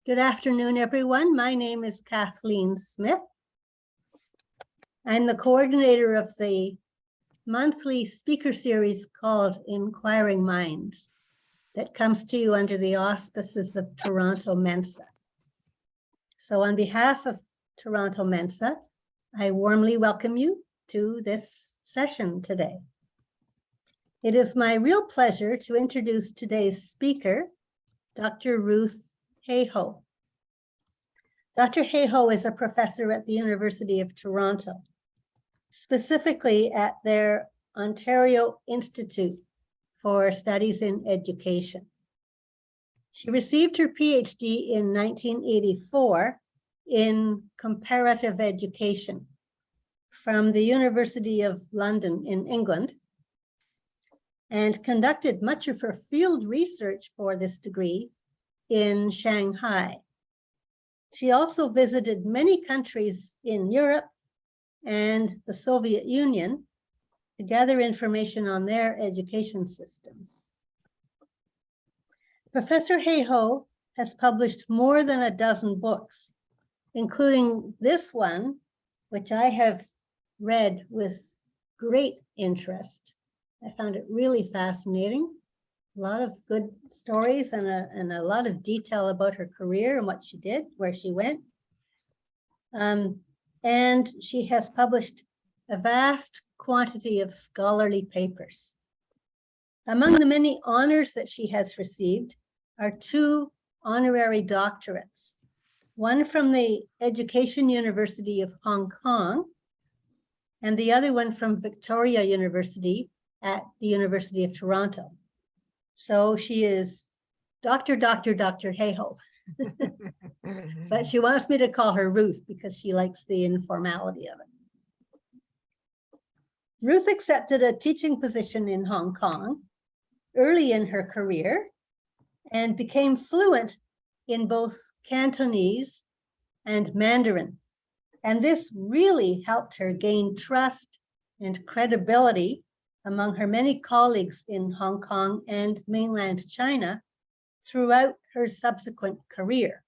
Good afternoon, everyone. My name is Kathleen Smith. I'm the coordinator of the monthly speaker series called Inquiring Minds that comes to you under the auspices of Toronto Mensa. So on behalf of Toronto Mensa, I warmly welcome you to this session today. It is my real pleasure to introduce today's speaker, Dr. Ruth Hayhoe. Dr. Hayhoe is a professor at the University of Toronto, specifically at their Ontario Institute for Studies in Education. She received her PhD in 1984 in comparative education from the University of London in England, and conducted much of her field research for this degree in Shanghai. She also visited many countries in Europe and the Soviet Union to gather information on their education systems. Professor Hayhoe has published more than a dozen books, including this one, which I have read with great interest. I found it really fascinating. A lot of good stories and a lot of detail about her career and what she did, where she went. And she has published a vast quantity of scholarly papers. Among the many honors that she has received are 2 honorary doctorates, one from the Education University of Hong Kong, and the other one from Victoria University at the University of Toronto. So she is Dr. Hayhoe. But she wants me to call her Ruth because she likes the informality of it. Ruth accepted a teaching position in Hong Kong early in her career and became fluent in both Cantonese and Mandarin. And this really helped her gain trust and credibility among her many colleagues in Hong Kong and mainland China throughout her subsequent career.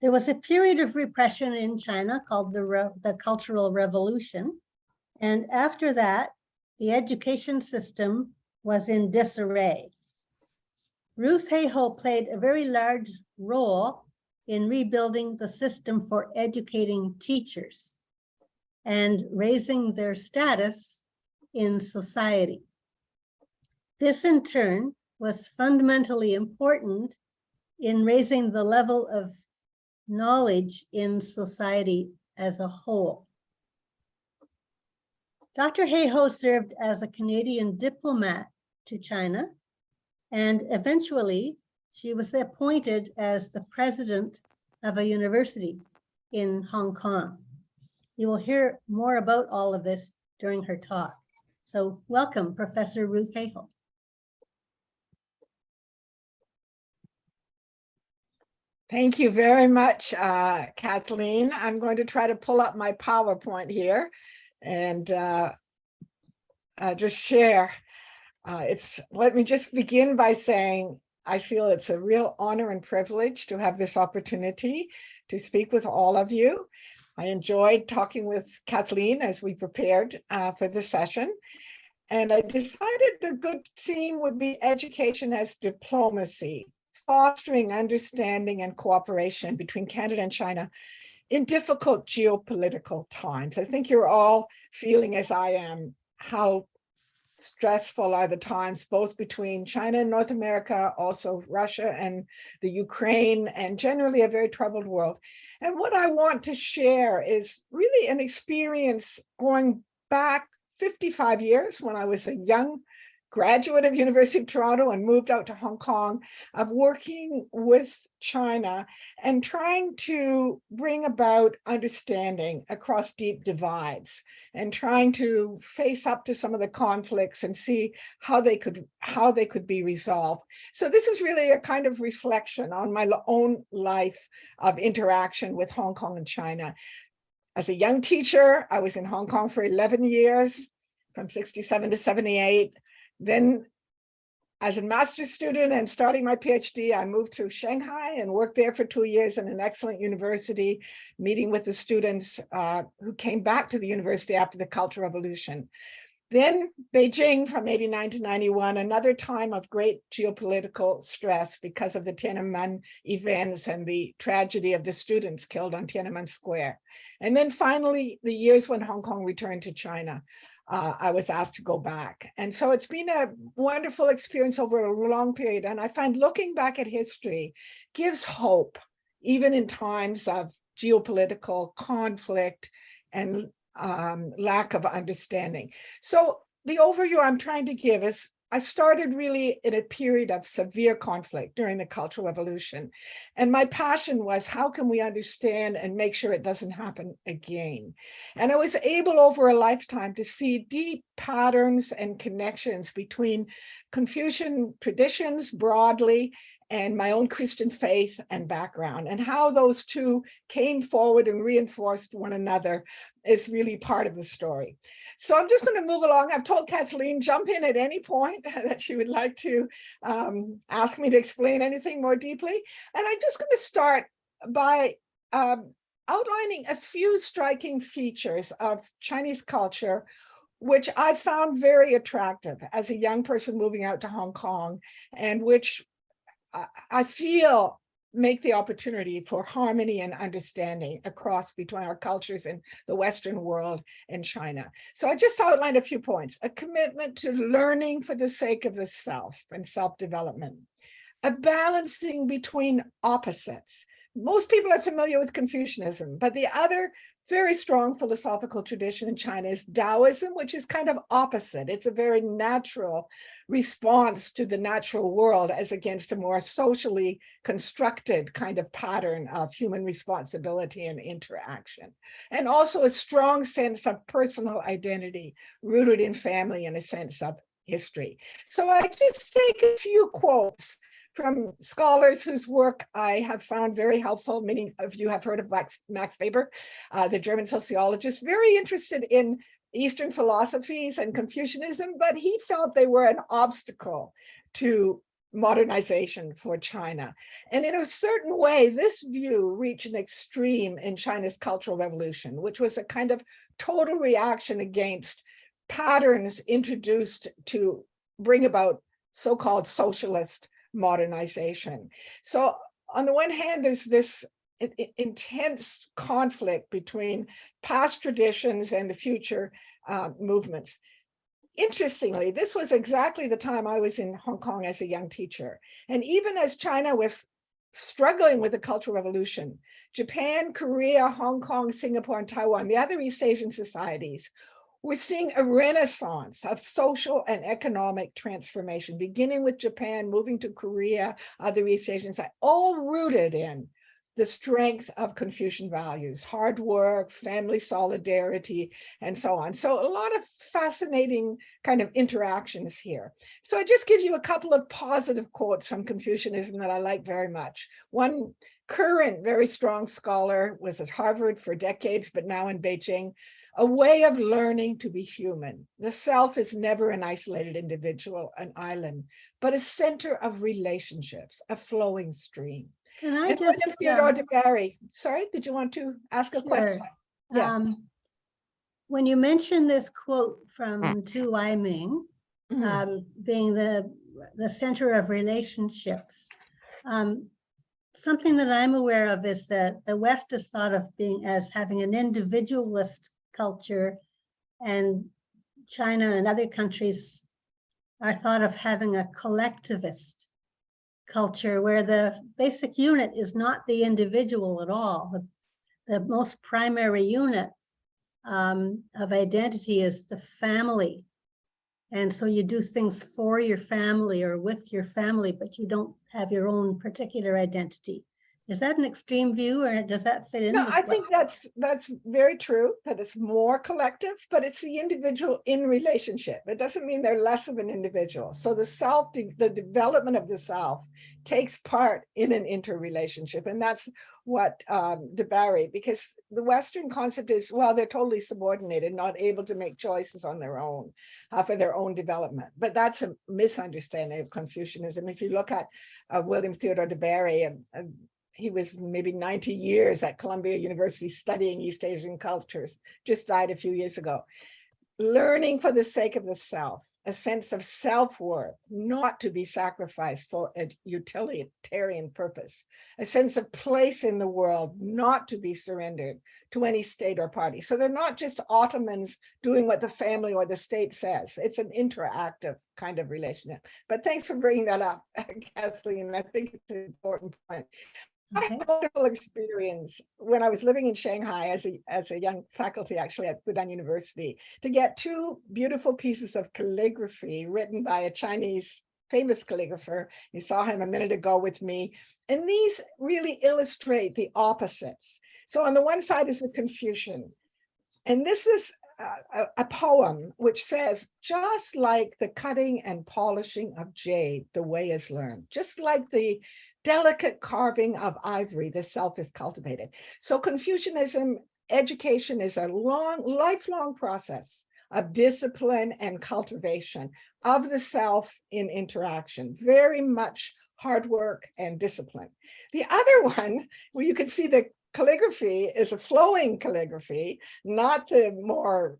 There was a period of repression in China called the Cultural Revolution. And after that, the education system was in disarray. Ruth Hayhoe played a very large role in rebuilding the system for educating teachers and raising their status in society. This in turn was fundamentally important in raising the level of knowledge in society as a whole. Dr. Hayhoe served as a Canadian diplomat to China, and eventually she was appointed as the president of a university in Hong Kong. You will hear more about all of this during her talk. So welcome, Professor Ruth Hayhoe. Thank you very much, Kathleen. I'm going to try to pull up my PowerPoint here and just share. Let me just begin by saying I feel it's a real honor and privilege to have this opportunity to speak with all of you. I enjoyed talking with Kathleen as we prepared for this session. And I decided the good theme would be education as diplomacy, fostering understanding and cooperation between Canada and China in difficult geopolitical times. I think you're all feeling, as I am, how stressful are the times, both between China and North America, also Russia and the Ukraine, and generally a very troubled world. And what I want to share is really an experience going back 55 years when I was a young graduate of University of Toronto and moved out to Hong Kong, of working with China and trying to bring about understanding across deep divides and trying to face up to some of the conflicts and see how they could be resolved. So this is really a kind of reflection on my own life of interaction with Hong Kong and China. As a young teacher, I was in Hong Kong for 11 years, from 67 to 78. Then as a master's student and starting my PhD, I moved to Shanghai and worked there for 2 years in an excellent university, meeting with the students who came back to the university after the Cultural Revolution. Then Beijing from 89 to 91, another time of great geopolitical stress because of the Tiananmen events and the tragedy of the students killed on Tiananmen Square. And then finally, the years when Hong Kong returned to China. I was asked to go back. And so it's been a wonderful experience over a long period. And I find looking back at history gives hope, even in times of geopolitical conflict and lack of understanding. So the overview I'm trying to give is, I started really in a period of severe conflict during the Cultural Revolution. And my passion was, how can we understand and make sure it doesn't happen again? And I was able over a lifetime to see deep patterns and connections between Confucian traditions broadly and my own Christian faith and background, and how those two came forward and reinforced one another is really part of the story. So I'm just going to move along. I've told Kathleen, jump in at any point that she would like to ask me to explain anything more deeply. And I'm just going to start by outlining a few striking features of Chinese culture, which I found very attractive as a young person moving out to Hong Kong, and which I feel make the opportunity for harmony and understanding across between our cultures in the Western world and China. So I just outlined a few points: a commitment to learning for the sake of the self and self-development, a balancing between opposites. Most people are familiar with Confucianism, but the other very strong philosophical tradition in China is Taoism, which is kind of opposite. It's a very natural response to the natural world as against a more socially constructed kind of pattern of human responsibility and interaction. And also a strong sense of personal identity rooted in family and a sense of history. So I just take a few quotes from scholars whose work I have found very helpful. Many of you have heard of Max Weber, the German sociologist, very interested in Eastern philosophies and Confucianism, but he felt they were an obstacle to modernization for China. And in a certain way, this view reached an extreme in China's Cultural Revolution, which was a kind of total reaction against patterns introduced to bring about so-called socialist modernization. So on the one hand, there's this intense conflict between past traditions and the future movements. Interestingly, this was exactly the time I was in Hong Kong as a young teacher. And even as China was struggling with the Cultural Revolution, Japan, Korea, Hong Kong, Singapore, and Taiwan, the other East Asian societies, we're seeing a renaissance of social and economic transformation, beginning with Japan, moving to Korea, other East Asian societies, all rooted in the strength of Confucian values, hard work, family solidarity, and so on. So a lot of fascinating kind of interactions here. So I just give you a couple of positive quotes from Confucianism that I like very much. One current, very strong scholar, was at Harvard for decades, but now in Beijing: a way of learning to be human. The self is never an isolated individual, an island, but a center of relationships, a flowing stream. Can I And just, William Theodore de Barry, sorry, did you want to ask a question? sure. Yeah. When you mentioned this quote from Tu Weiming, being the center of relationships, something that I'm aware of is that the West is thought of being as having an individualist culture, and China and other countries are thought of having a collectivist culture, where the basic unit is not the individual at all. The most primary unit of identity is the family. And so you do things for your family or with your family, but you don't have your own particular identity. Is that an extreme view, or does that fit in? No, with I what- think that's very true, that it's more collective, but it's the individual in relationship. It doesn't mean they're less of an individual. So the self, the development of the self takes part in an interrelationship. And that's what DeBarry, because the Western concept is, well, they're totally subordinated, not able to make choices on their own for their own development. But that's a misunderstanding of Confucianism. If you look at William Theodore DeBarry, he was maybe 90 years at Columbia University studying East Asian cultures, just died a few years ago. Learning for the sake of the self, a sense of self-worth, not to be sacrificed for a utilitarian purpose, a sense of place in the world, not to be surrendered to any state or party. So they're not just Ottomans doing what the family or the state says. It's an interactive kind of relationship. But thanks for bringing that up, Kathleen. I think it's an important point. I had a wonderful experience when I was living in Shanghai as a young faculty, actually at Fudan University, to get two beautiful pieces of calligraphy written by a Chinese famous calligrapher. You saw him a minute ago with me. And these really illustrate the opposites. So on the one side is the Confucian. And this is a poem which says, just like the cutting and polishing of jade, the way is learned. Just like the delicate carving of ivory, the self is cultivated. So Confucianism, education is a lifelong process of discipline and cultivation of the self in interaction, very much hard work and discipline. The other one, where you can see the calligraphy is a flowing calligraphy, not the more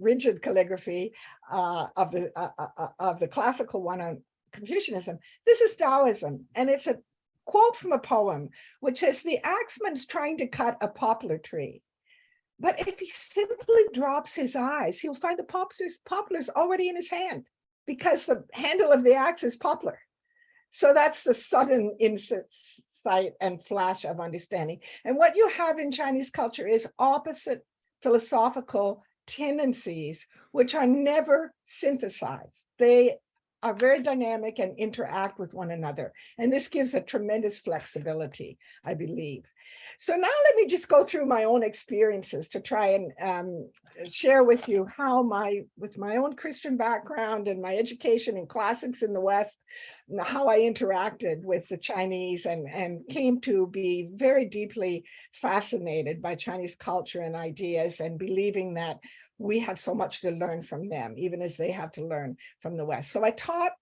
rigid calligraphy of the classical one on Confucianism. This is Taoism, and it's a quote from a poem, which says, the axeman's trying to cut a poplar tree. But if he simply drops his eyes, he'll find the poplar's already in his hand, because the handle of the axe is poplar. So that's the sudden insight and flash of understanding. And what you have in Chinese culture is opposite philosophical tendencies, which are never synthesized. They are very dynamic and interact with one another. And this gives a tremendous flexibility, I believe. So now let me just go through my own experiences to try and share with you how with my own Christian background and my education in classics in the West, how I interacted with the Chinese and came to be very deeply fascinated by Chinese culture and ideas, and believing that we have so much to learn from them, even as they have to learn from the West. So I taught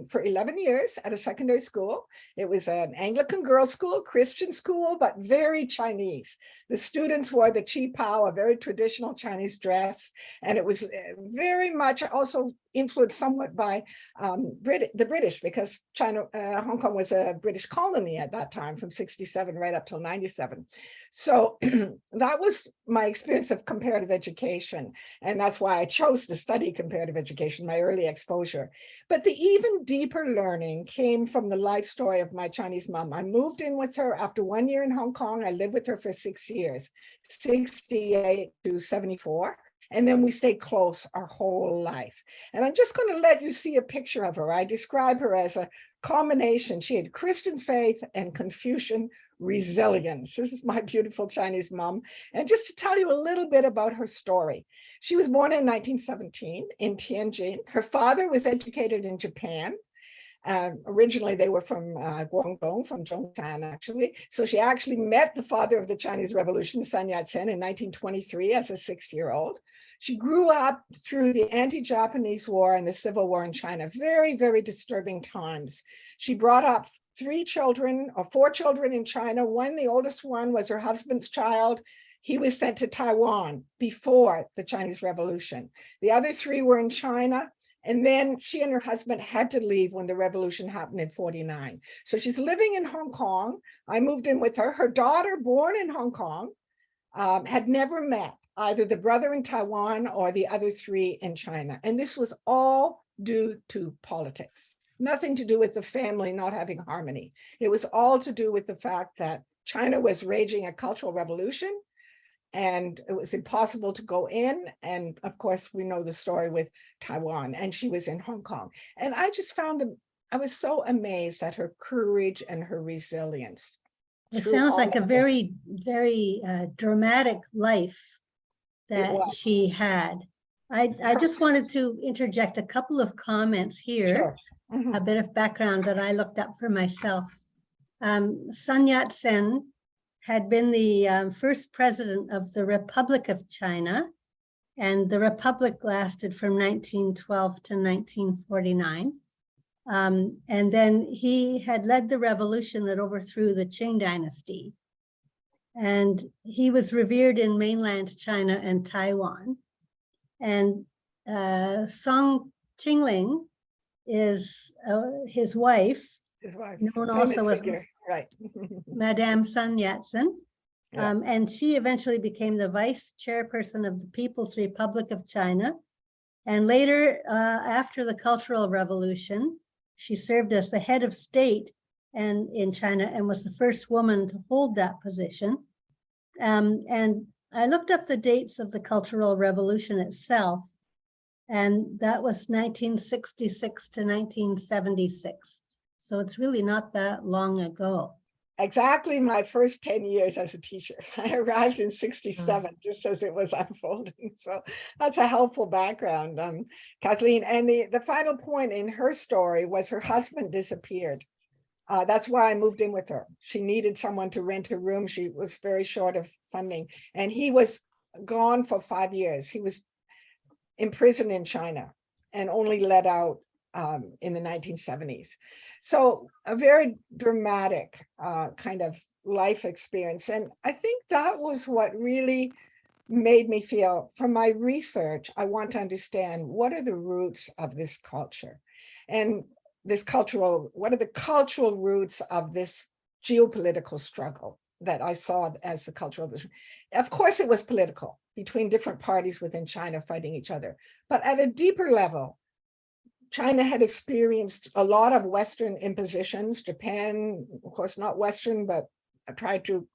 for 11 years at a secondary school. It was an Anglican girls' school, Christian school, but very Chinese. The students wore the chi pao, a very traditional Chinese dress, and it was very much also influenced somewhat by the British, because Hong Kong was a British colony at that time from 67 right up till 97. So that was my experience of comparative education. And that's why I chose to study comparative education, my early exposure. But the even deeper learning came from the life story of my Chinese mom. I moved in with her after 1 year in Hong Kong. I lived with her for 6 years, 68 to 74. And then we stayed close our whole life. And I'm just going to let you see a picture of her. I describe her as a combination. She had Christian faith and Confucian resilience. This is my beautiful Chinese mom. And just to tell you a little bit about her story. She was born in 1917 in Tianjin. Her father was educated in Japan. Originally, they were from Guangdong, from Zhongshan, actually. So she actually met the father of the Chinese Revolution, Sun Yat-sen, in 1923 as a 6-year-old. She grew up through the anti-Japanese war and the Civil War in China, very, very disturbing times. She brought up 4 children in China. The oldest one was her husband's child. He was sent to Taiwan before the Chinese Revolution. The other 3 were in China. And then she and her husband had to leave when the revolution happened in 49. So she's living in Hong Kong. I moved in with her. Her daughter, born in Hong Kong, had never met either the brother in Taiwan or the other 3 in China. And this was all due to politics. Nothing to do with the family not having harmony. It was all to do with the fact that China was raging a cultural revolution, and it was impossible to go in. And of course, we know the story with Taiwan, and she was in Hong Kong. And I just I was so amazed at her courage and her resilience. It through sounds all like a of very, very dramatic life that was. she had. I just wanted to interject a couple of comments here, Sure. Mhm. a bit of background that I looked up for myself. Sun Yat-sen had been the first president of the Republic of China, and the Republic lasted from 1912 to 1949. And then he had led the revolution that overthrew the Qing dynasty. And he was revered in mainland China and Taiwan. And Song Qingling is his wife, His wife, known famous also as figure, right? Madame Sun Yat-sen. Yeah. And she eventually became the vice chairperson of the People's Republic of China. And later, after the Cultural Revolution, she served as the head of state in China and was the first woman to hold that position. And I looked up the dates of the Cultural Revolution itself, and that was 1966 to 1976. So it's really not that long ago. Exactly my first 10 years as a teacher. I arrived in 67, just as it was unfolding. So that's a helpful background, Kathleen. And the final point in her story was her husband disappeared. That's why I moved in with her. She needed someone to rent a room. She was very short of funding. And he was gone for 5 years. He was imprisoned in China and only let out in the 1970s. So a very dramatic kind of life experience. And I think that was what really made me feel, from my research, I want to understand what are the roots of this culture and this cultural, what are the cultural roots of this geopolitical struggle that I saw as the Cultural Revolution. Of course, it was political between different parties within China fighting each other, but at a deeper level, China had experienced a lot of Western impositions. Japan, of course, not Western, but tried to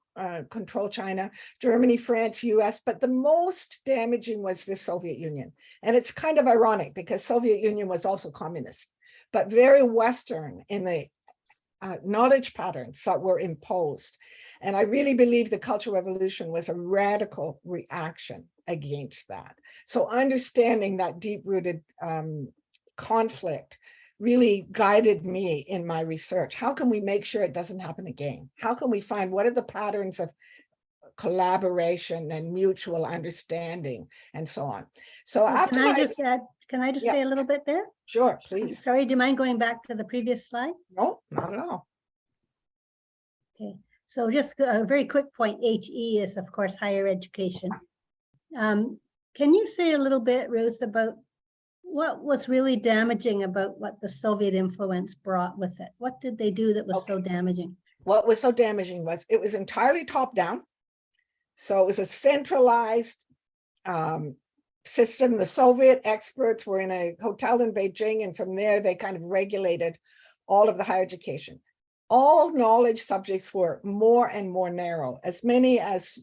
control China. Germany, France, US, but the most damaging was the Soviet Union. And it's kind of ironic because Soviet Union was also communist, but very Western in the knowledge patterns that were imposed. And I really believe the Cultural Revolution was a radical reaction against that. So understanding that deep-rooted conflict really guided me in my research. How can we make sure it doesn't happen again? How can we find what are the patterns of collaboration and mutual understanding and so on? So after can I just say a little bit there? Sure, please. Sorry, do you mind going back to the previous slide? No, not at all. Okay, so just a very quick point, HE is of course higher education. Can you say a little bit, Ruth, about what was really damaging about what the Soviet influence brought with it? What did they do that was so damaging? What was so damaging was it was entirely top down. So it was a centralized system. The Soviet experts were in a hotel in Beijing, and from there they kind of regulated all of the higher education. All knowledge subjects were more and more narrow, as many as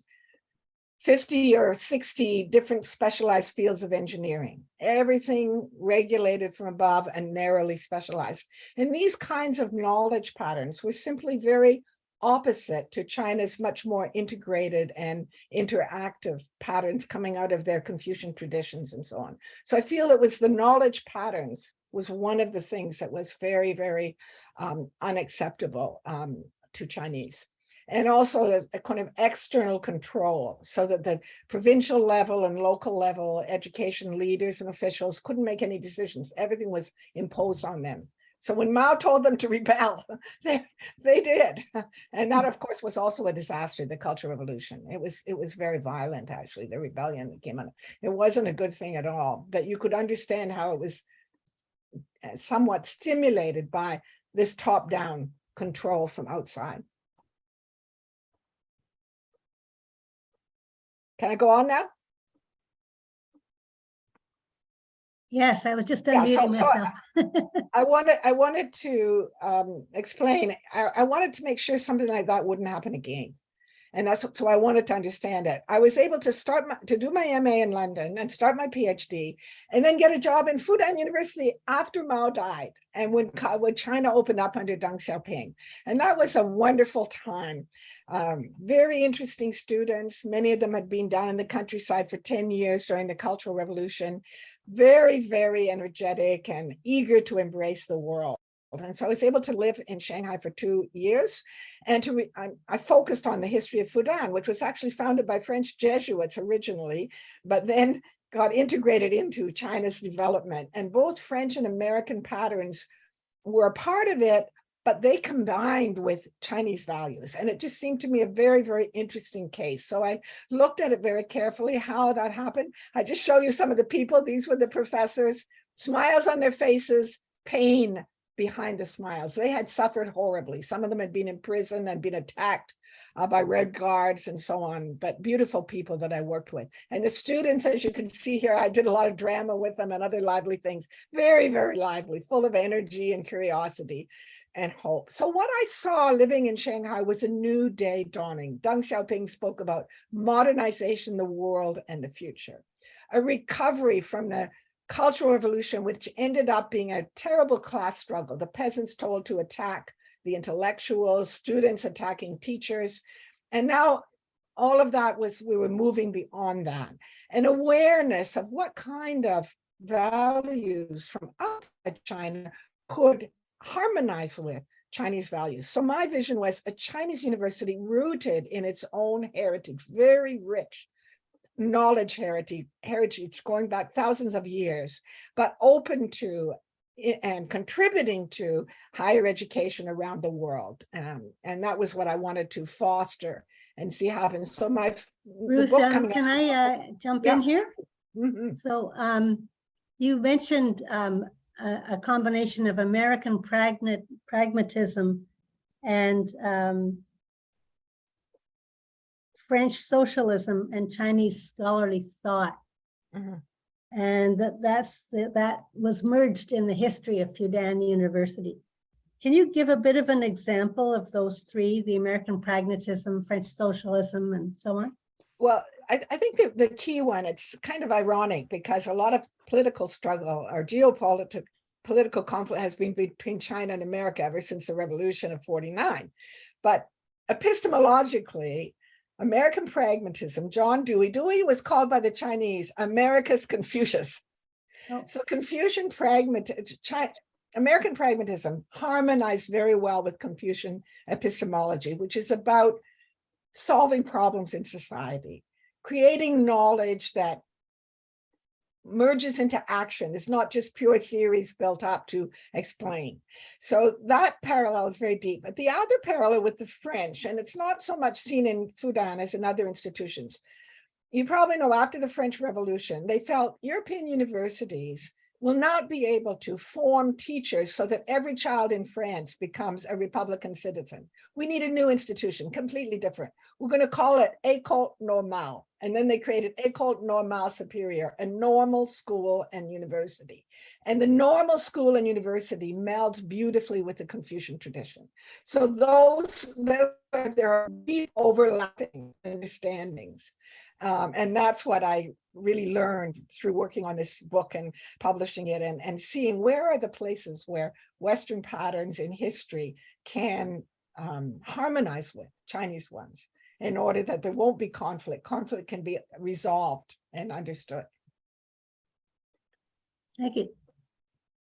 50 or 60 different specialized fields of engineering, everything regulated from above and narrowly specialized. And these kinds of knowledge patterns were simply very opposite to China's much more integrated and interactive patterns coming out of their Confucian traditions and so on. So I feel it was the knowledge patterns was one of the things that was very, very unacceptable to Chinese. And also a kind of external control, so that the provincial level and local level education leaders and officials couldn't make any decisions. Everything was imposed on them. So when Mao told them to rebel, they did. And that, of course, was also a disaster, the Cultural Revolution. It was very violent, actually, the rebellion that came out. It wasn't a good thing at all, but you could understand how it was somewhat stimulated by this top-down control from outside. Can I go on now? Yes, I was just unmuting myself. I wanted to explain. I wanted to make sure something like that wouldn't happen again. And so I wanted to understand it. I was able to do my MA in London and start my PhD, and then get a job in Fudan University after Mao died, and when China opened up under Deng Xiaoping. And that was a wonderful time. Very interesting students. Many of them had been down in the countryside for 10 years during the Cultural Revolution. Very, very energetic and eager to embrace the world. And so I was able to live in Shanghai for 2 years, and I focused on the history of Fudan, which was actually founded by French Jesuits originally, but then got integrated into China's development. And both French and American patterns were a part of it, but they combined with Chinese values. And it just seemed to me a very, very interesting case. So I looked at it very carefully, how that happened. I just show you some of the people. These were the professors, smiles on their faces, pain behind the smiles. They had suffered horribly. Some of them had been in prison and been attacked by Red Guards and so on, but beautiful people that I worked with. And the students, as you can see here, I did a lot of drama with them and other lively things. Very, very lively, full of energy and curiosity and hope. So what I saw living in Shanghai was a new day dawning. Deng Xiaoping spoke about modernization, the world, and the future. A recovery from the Cultural Revolution, which ended up being a terrible class struggle. The peasants told to attack the intellectuals, students attacking teachers. And now all of that we were moving beyond that. An awareness of what kind of values from outside China could harmonize with Chinese values. So my vision was a Chinese university rooted in its own heritage, very rich knowledge heritage going back thousands of years, but open to and contributing to higher education around the world. And that was what I wanted to foster and see happen. So Ruth, can I jump in here? Mm-hmm. So you mentioned a combination of American pragmatism and French socialism and Chinese scholarly thought. Mm-hmm. And that was merged in the history of Fudan University. Can you give a bit of an example of those three, the American pragmatism, French socialism, and so on? Well, I think the key one, it's kind of ironic because a lot of political struggle or political conflict has been between China and America ever since the Revolution of 49. But epistemologically, American pragmatism, John Dewey was called by the Chinese America's Confucius. Oh. So American pragmatism harmonized very well with Confucian epistemology, which is about solving problems in society, creating knowledge that merges into action. It's not just pure theories built up to explain. So that parallel is very deep. But the other parallel with the French, and it's not so much seen in Fudan as in other institutions. You probably know after the French Revolution, they felt European universities will not be able to form teachers so that every child in France becomes a Republican citizen. We need a new institution, completely different. We're going to call it École Normale. And then they created École Normale Supérieure, a normal school and university. And the normal school and university melds beautifully with the Confucian tradition. So there are deep overlapping understandings. And that's what I really learned through working on this book and publishing it and seeing where are the places where Western patterns in history can harmonize with Chinese ones in order that there won't be conflict. Conflict can be resolved and understood. Thank you.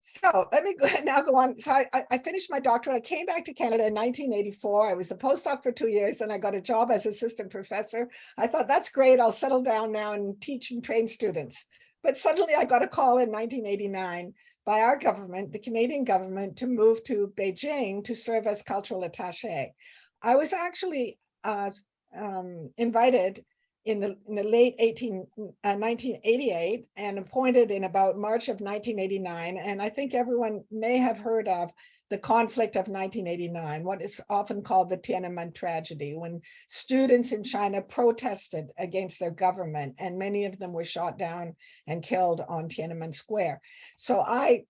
So let me now go on. So I finished my doctorate. I came back to Canada in 1984. I was a postdoc for 2 years and I got a job as assistant professor. I thought, that's great. I'll settle down now and teach and train students. But suddenly I got a call in 1989 by our government, the Canadian government, to move to Beijing to serve as cultural attaché. I was actually invited in the late 1988 and appointed in about March of 1989. And I think everyone may have heard of the conflict of 1989, what is often called the Tiananmen Tragedy, when students in China protested against their government, and many of them were shot down and killed on Tiananmen Square. So I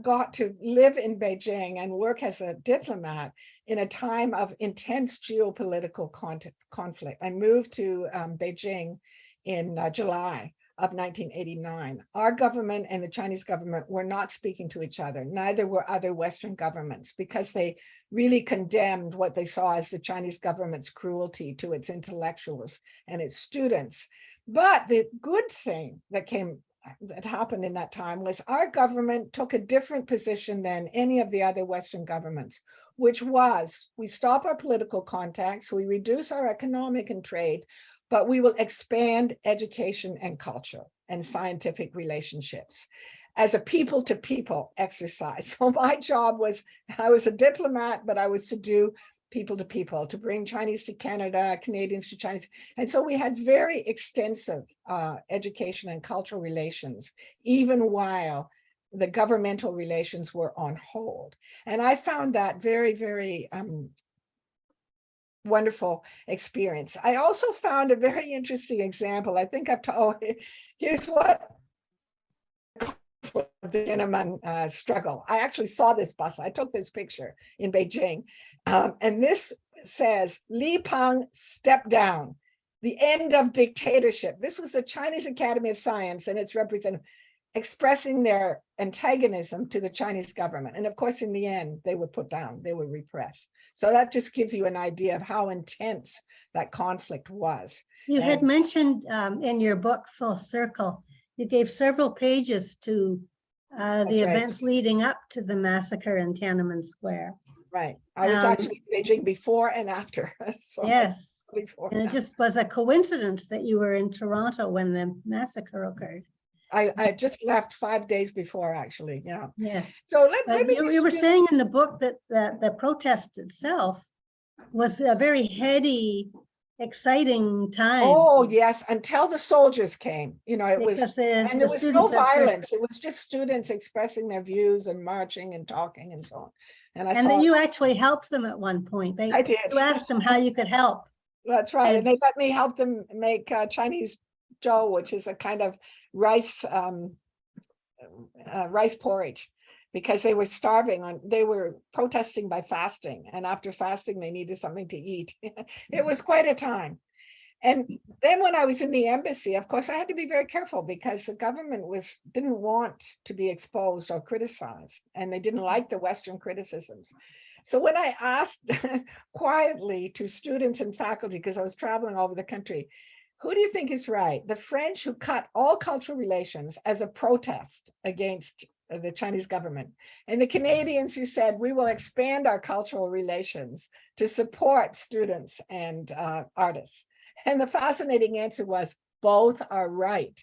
got to live in Beijing and work as a diplomat in a time of intense geopolitical conflict. I moved to Beijing in July of 1989. Our government and the Chinese government were not speaking to each other. Neither were other Western governments, because they really condemned what they saw as the Chinese government's cruelty to its intellectuals and its students. But the good thing that happened in that time was our government took a different position than any of the other Western governments, which was, we stop our political contacts, we reduce our economic and trade, but we will expand education and culture and scientific relationships as a people-to-people exercise. So my job was, I was a diplomat, but I was to do people-to-people, to bring Chinese to Canada, Canadians to Chinese. And so we had very extensive education and cultural relations, even while the governmental relations were on hold. And I found that very, very wonderful experience. I also found a very interesting example. I think I've told, here's what the Tiananmen struggle. I actually saw this bus. I took this picture in Beijing. And this says, Li Peng, step down, the end of dictatorship. This was the Chinese Academy of Science and its representative expressing their antagonism to the Chinese government. And of course, in the end, they were put down, they were repressed. So that just gives you an idea of how intense that conflict was. You had mentioned in your book, Full Circle, you gave several pages to the events leading up to the massacre in Tiananmen Square. Right. I was actually in Beijing before and after. So yes. Before and it just was a coincidence that you were in Toronto when the massacre occurred. I just left 5 days before, actually. Yeah. Yes. So let me. You were saying in the book that the protest itself was a very heady, exciting time. Oh yes, until the soldiers came. You know, it was, and there was no violence. It was just students expressing their views and marching and talking and so on. And that you actually helped them at one point. I did. You asked them how you could help. That's right. And they let me help them make Chinese zhou, which is a kind of rice porridge, because they were starving they were protesting by fasting, and after fasting they needed something to eat. It was quite a time. And then when I was in the embassy, of course, I had to be very careful, because the government didn't want to be exposed or criticized, and they didn't like the Western criticisms. So when I asked quietly to students and faculty, because I was traveling all over the country, who do you think is right? The French, who cut all cultural relations as a protest against the Chinese government, and the Canadians, who said, we will expand our cultural relations to support students and artists. And the fascinating answer was, both are right.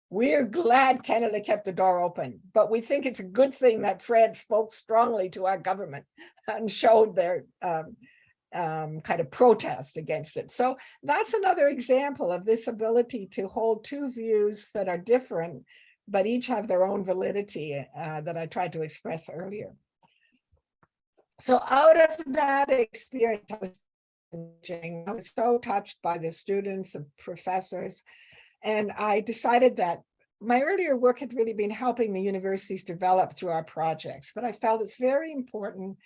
We're glad Canada kept the door open, but we think it's a good thing that France spoke strongly to our government and showed their kind of protest against it. So that's another example of this ability to hold two views that are different, but each have their own validity that I tried to express earlier. So out of that experience, I was so touched by the students, the professors, and I decided that my earlier work had really been helping the universities develop through our projects, but I felt it's very important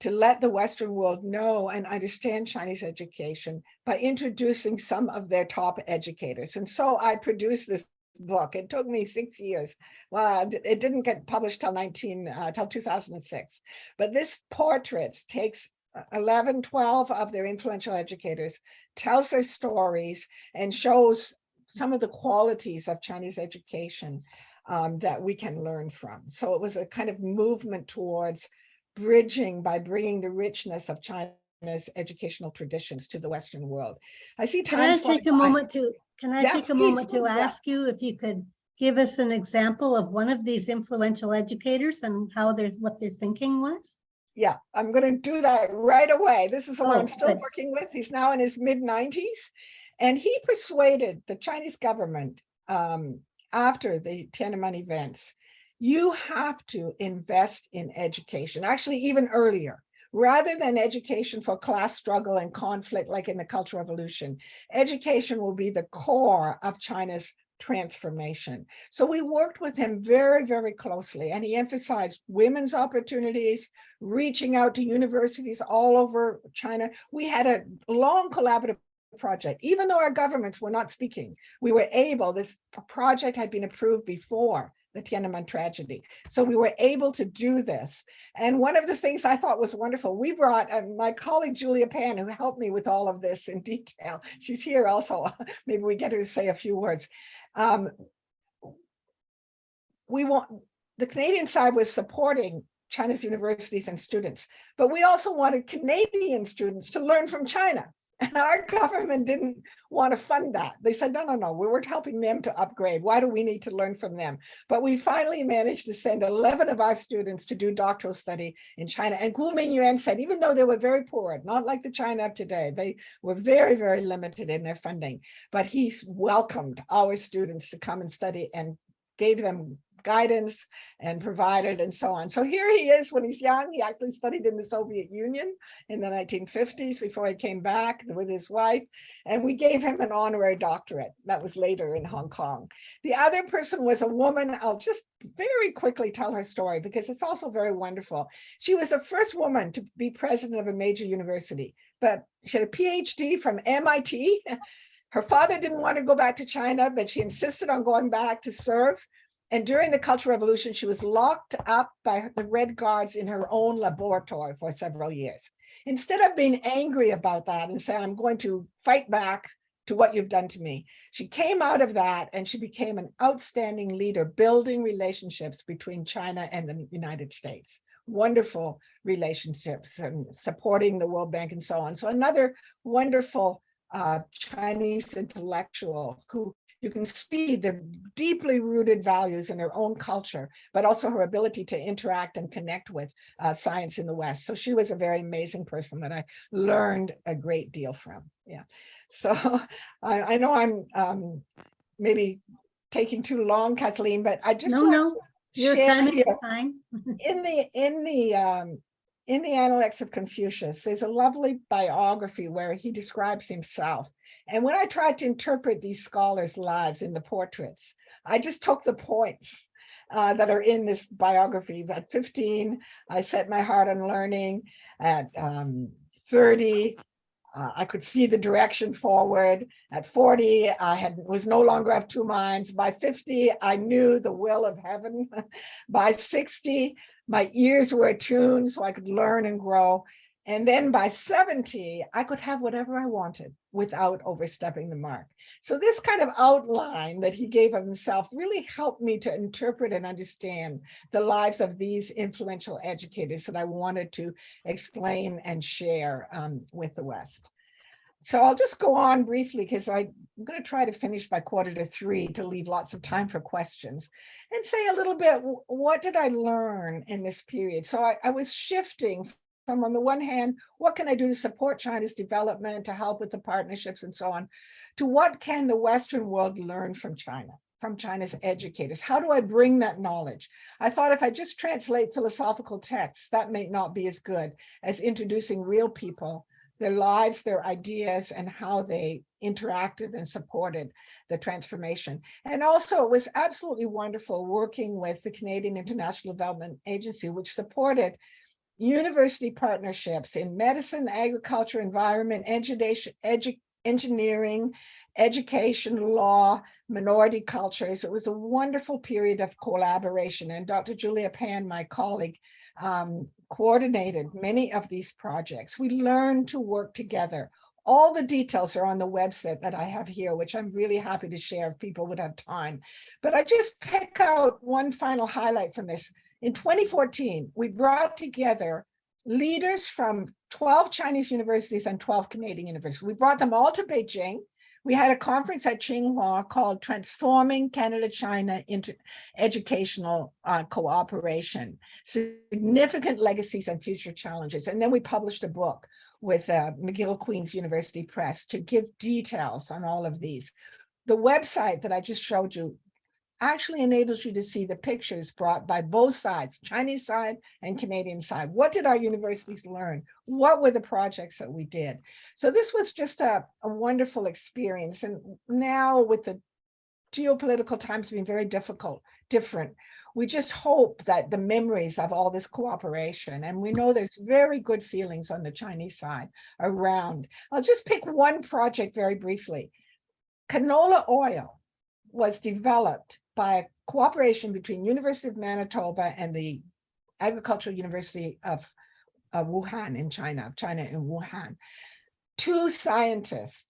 to let the Western world know and understand Chinese education by introducing some of their top educators. And so I produced this book. It took me 6 years. Well, it didn't get published till 2006. But this portraits takes 11, 12 of their influential educators, tells their stories, and shows some of the qualities of Chinese education that we can learn from. So it was a kind of movement towards bridging by bringing the richness of China's educational traditions to the Western world. I see time. Can I take a moment to ask you if you could give us an example of one of these influential educators and what their thinking was? Yeah, I'm going to do that right away. This is the one I'm still working with. He's now in his mid-90s. And he persuaded the Chinese government after the Tiananmen events You have to invest in education, actually even earlier. Rather than education for class struggle and conflict, like in the Cultural Revolution, education will be the core of China's transformation. So we worked with him very, very closely, and he emphasized women's opportunities, reaching out to universities all over China. We had a long collaborative project. Even though our governments were not speaking, we were able, this project had been approved before the Tiananmen tragedy. So we were able to do this. And one of the things I thought was wonderful, we brought my colleague, Julia Pan, who helped me with all of this in detail. She's here also. Maybe we get her to say a few words. The Canadian side was supporting China's universities and students, but we also wanted Canadian students to learn from China. And our government didn't want to fund that. They said, no, we weren't helping them to upgrade. Why do we need to learn from them? But we finally managed to send 11 of our students to do doctoral study in China. And Guo Mingyuan said, even though they were very poor, not like the China of today, they were very, very limited in their funding, but he welcomed our students to come and study and gave them guidance and provided and so on. So here he is when he's young. He actually studied in the Soviet Union in the 1950s before he came back with his wife. And we gave him an honorary doctorate. That was later in Hong Kong. The other person was a woman. I'll just very quickly tell her story because it's also very wonderful. She was the first woman to be president of a major university, but she had a PhD from MIT. Her father didn't want to go back to China, but she insisted on going back to serve. And during the Cultural Revolution, she was locked up by the Red Guards in her own laboratory for several years. Instead of being angry about that and saying, I'm going to fight back to what you've done to me, she came out of that and she became an outstanding leader, building relationships between China and the United States. Wonderful relationships and supporting the World Bank and so on. So another wonderful Chinese intellectual who you can see the deeply rooted values in her own culture, but also her ability to interact and connect with science in the West. So she was a very amazing person that I learned a great deal from. Yeah. So I know I'm maybe taking too long, Kathleen, but I just want to your share timing here. is fine. In the Analects of Confucius, there's a lovely biography where he describes himself. And when I tried to interpret these scholars' lives in the portraits, I just took the points that are in this biography. At 15, I set my heart on learning. At 30, I could see the direction forward. At 40, I was no longer of two minds. By 50, I knew the will of heaven. By 60, my ears were attuned so I could learn and grow. And then by 70, I could have whatever I wanted without overstepping the mark. So this kind of outline that he gave of himself really helped me to interpret and understand the lives of these influential educators that I wanted to explain and share with the West. So I'll just go on briefly because I'm going to try to finish by 2:45 to leave lots of time for questions and say a little bit, what did I learn in this period? So I was shifting from, on the one hand, what can I do to support China's development, to help with the partnerships and so on, to what can the Western world learn from China, from China's educators? How do I bring that knowledge? I thought if I just translate philosophical texts, that may not be as good as introducing real people, their lives, their ideas, and how they interacted and supported the transformation. And also it was absolutely wonderful working with the Canadian International Development Agency, which supported university partnerships in medicine, agriculture, environment, engineering, education, law, minority cultures. It was a wonderful period of collaboration. And Dr. Julia Pan, my colleague, coordinated many of these projects. We learned to work together. All the details are on the website that I have here, which I'm really happy to share if people would have time. But I just pick out one final highlight from this. In 2014, we brought together leaders from 12 Chinese universities and 12 Canadian universities. We brought them all to Beijing. We had a conference at Tsinghua called Transforming Canada-China into Educational Cooperation, Significant Legacies and Future Challenges. And then we published a book with McGill Queen's University Press to give details on all of these. The website that I just showed you actually enables you to see the pictures brought by both sides, Chinese side and Canadian side. What did our universities learn? What were the projects that we did? So this was just a wonderful experience. And now with the geopolitical times being very different, we just hope that the memories of all this cooperation, and we know there's very good feelings on the Chinese side around. I'll just pick one project very briefly. Canola oil was developed by a cooperation between University of Manitoba and the Agricultural University of Wuhan in China in Wuhan. Two scientists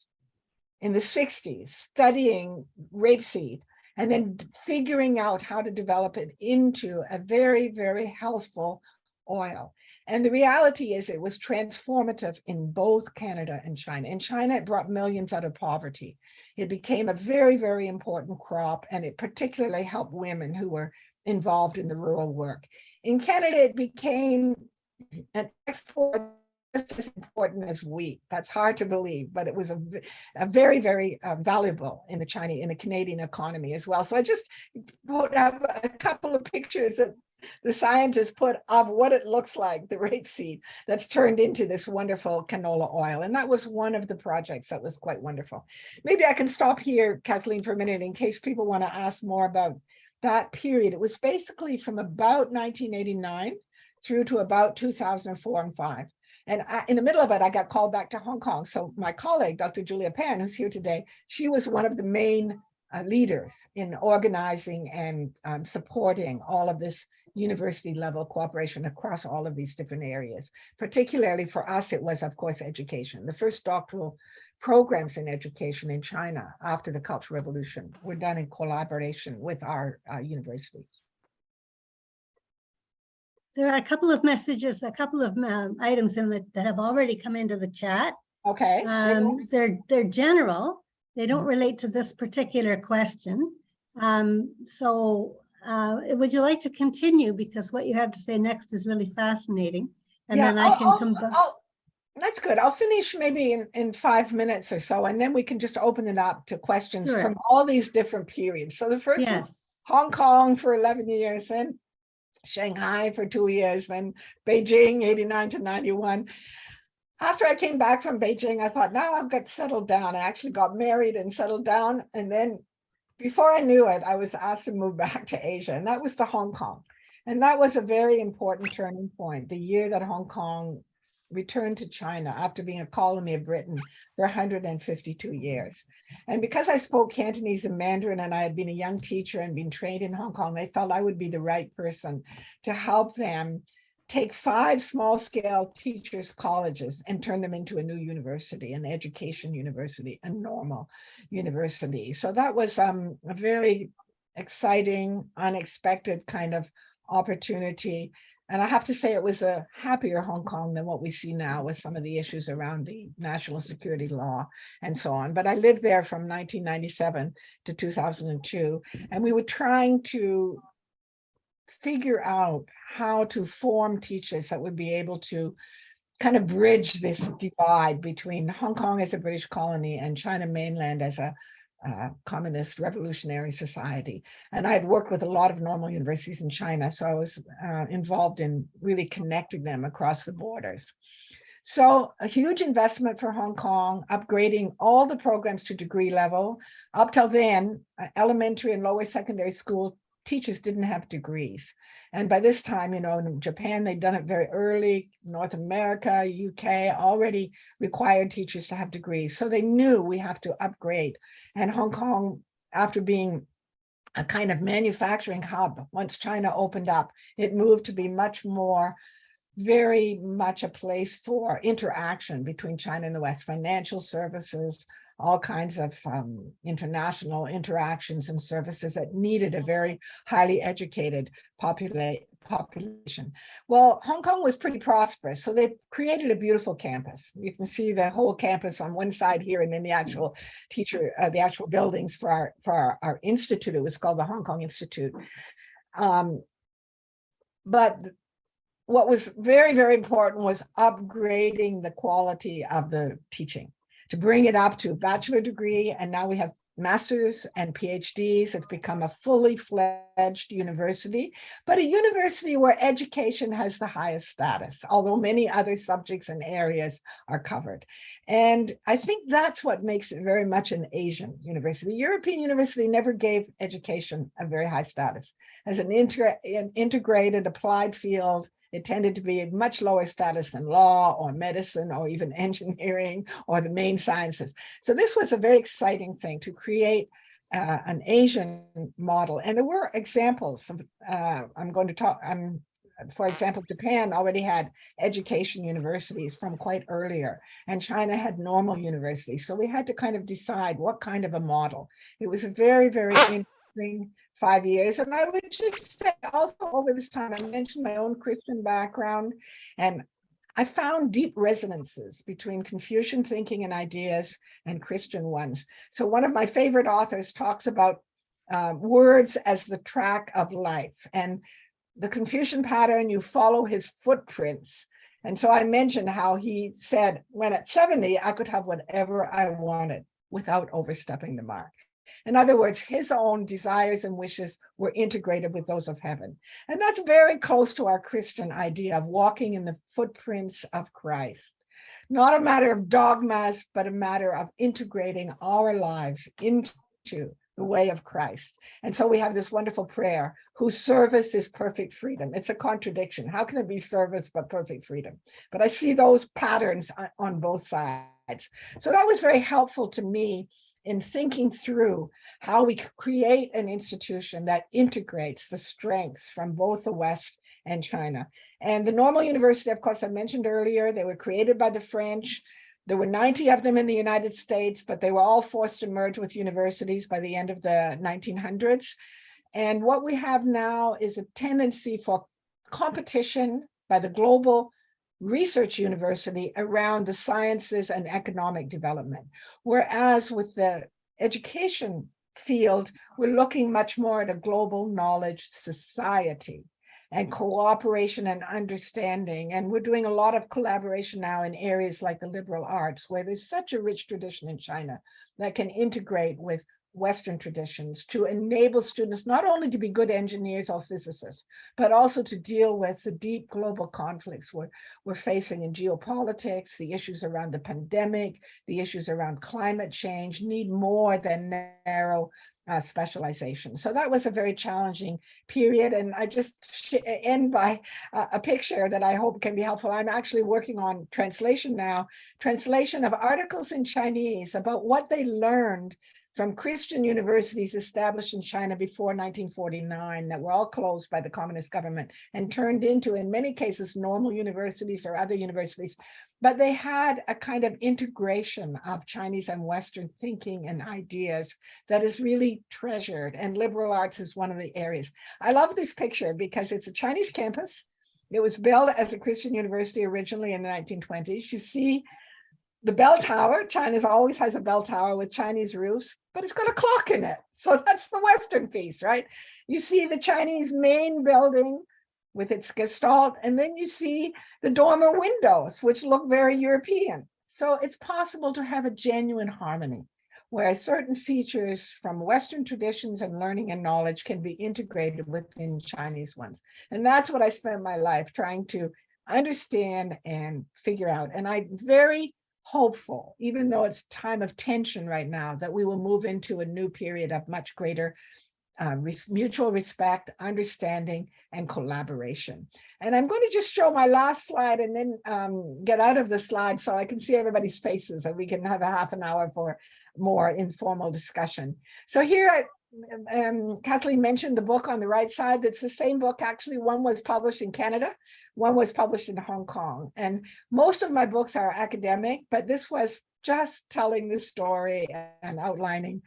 in the 60s studying rapeseed and then figuring out how to develop it into a very, very healthful oil. And the reality is it was transformative in both Canada and China. In China, it brought millions out of poverty. It became a very, very important crop, and it particularly helped women who were involved in the rural work. In Canada, it became an export just as important as wheat. That's hard to believe, but it was a very, very valuable in the Canadian economy as well. So I just put up a couple of pictures that the scientists put of what it looks like, the rapeseed that's turned into this wonderful canola oil. And that was one of the projects that was quite wonderful. Maybe I can stop here, Kathleen, for a minute in case people want to ask more about that period. It was basically from about 1989 through to about 2004 and 5. And in the middle of it, I got called back to Hong Kong. So my colleague, Dr. Julia Pan, who's here today, she was one of the main leaders in organizing and supporting all of this university level cooperation across all of these different areas. Particularly for us, it was, of course, education. The first doctoral programs in education in China after the Cultural Revolution were done in collaboration with our universities. There are a couple of messages, a couple of items that have already come into the chat. Okay. They're general. They don't relate to this particular question. Would you like to continue? Because what you have to say next is really fascinating. And then I can come back. That's good. I'll finish maybe in 5 minutes or so, and then we can just open it up to questions from all these different periods. So the first was Hong Kong for 11 years, and Shanghai for 2 years, then Beijing, 89 to 91. After I came back from Beijing, I thought, now I'll get settled down. I actually got married and settled down. And then before I knew it, I was asked to move back to Asia, and that was to Hong Kong. And that was a very important turning point, the year that Hong Kong returned to China after being a colony of Britain for 152 years. And because I spoke Cantonese and Mandarin, and I had been a young teacher and been trained in Hong Kong, they felt I would be the right person to help them take 5 small-scale teachers' colleges and turn them into a new university, an education university, a normal university. So that was a very exciting, unexpected kind of opportunity. And I have to say it was a happier Hong Kong than what we see now with some of the issues around the national security law and so on. But I lived there from 1997 to 2002, and we were trying to figure out how to form teachers that would be able to kind of bridge this divide between Hong Kong as a British colony and China mainland as a communist revolutionary society. And I had worked with a lot of normal universities in China, so I was involved in really connecting them across the borders. So a huge investment for Hong Kong, upgrading all the programs to degree level. Up till then, elementary and lower secondary school teachers didn't have degrees. And by this time, in Japan, they'd done it very early. North America, UK already required teachers to have degrees. So they knew we have to upgrade. And Hong Kong, after being a kind of manufacturing hub, once China opened up, it moved to be very much a place for interaction between China and the West, financial services, all kinds of international interactions and services that needed a very highly educated population. Well, Hong Kong was pretty prosperous, so they created a beautiful campus. You can see the whole campus on one side here, and then the actual the actual buildings for our institute. It was called the Hong Kong Institute. But what was very, very important was upgrading the quality of the teaching, to bring it up to a bachelor degree. And now we have master's and PhDs. It's become a fully fledged university, but a university where education has the highest status, although many other subjects and areas are covered. And I think that's what makes it very much an Asian university. The European university never gave education a very high status. As an integrated applied field, it tended to be a much lower status than law or medicine or even engineering or the main sciences. So this was a very exciting thing to create an Asian model. And there were examples of, for example, Japan already had education universities from quite earlier, and China had normal universities. So we had to kind of decide what kind of a model. It was a very, very interesting 5 years. And I would just say also over this time, I mentioned my own Christian background, and I found deep resonances between Confucian thinking and ideas and Christian ones. So one of my favorite authors talks about words as the track of life. And the Confucian pattern, you follow his footprints. And so I mentioned how he said, when at 70, I could have whatever I wanted without overstepping the mark. In other words, his own desires and wishes were integrated with those of heaven. And that's very close to our Christian idea of walking in the footprints of Christ. Not a matter of dogmas, but a matter of integrating our lives into the way of Christ. And so we have this wonderful prayer, whose service is perfect freedom. It's a contradiction. How can it be service but perfect freedom? But I see those patterns on both sides. So that was very helpful to me in thinking through how we create an institution that integrates the strengths from both the West and China. And the normal university, of course, I mentioned earlier, they were created by the French. There were 90 of them in the United States, but they were all forced to merge with universities by the end of the 1900s. And what we have now is a tendency for competition by the global research university around the sciences and economic development. Whereas with the education field, we're looking much more at a global knowledge society and cooperation and understanding. And we're doing a lot of collaboration now in areas like the liberal arts, where there's such a rich tradition in China that can integrate with Western traditions to enable students not only to be good engineers or physicists, but also to deal with the deep global conflicts we're facing in geopolitics. The issues around the pandemic, the issues around climate change need more than narrow specialization. So that was a very challenging period. And I just end by a picture that I hope can be helpful. I'm actually working on translation now, translation of articles in Chinese about what they learned from Christian universities established in China before 1949 that were all closed by the communist government and turned into, in many cases, normal universities or other universities. But they had a kind of integration of Chinese and Western thinking and ideas that is really treasured. And liberal arts is one of the areas. I love this picture because it's a Chinese campus. It was built as a Christian university originally in the 1920s. You see the bell tower. China always has a bell tower with Chinese roofs, but it's got a clock in it. So that's the Western piece, right? You see the Chinese main building with its gestalt, and then you see the dormer windows, which look very European. So it's possible to have a genuine harmony where certain features from Western traditions and learning and knowledge can be integrated within Chinese ones. And that's what I spent my life trying to understand and figure out. And I'm very hopeful, even though it's time of tension right now, that we will move into a new period of much greater mutual respect, understanding, and collaboration. And I'm going to just show my last slide and then get out of the slide so I can see everybody's faces and we can have a half an hour for more informal discussion. So here, Kathleen mentioned the book on the right side. That's the same book. Actually, one was published in Canada, one was published in Hong Kong. And most of my books are academic, but this was just telling the story and outlining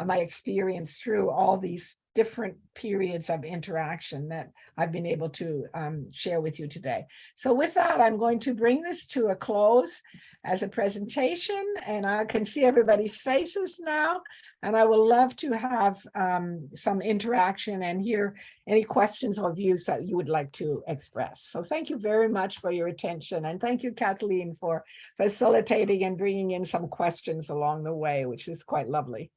my experience through all these different periods of interaction that I've been able to share with you today. So with that, I'm going to bring this to a close as a presentation, and I can see everybody's faces now. And I will love to have some interaction and hear any questions or views that you would like to express. So thank you very much for your attention. And thank you, Kathleen, for facilitating and bringing in some questions along the way, which is quite lovely.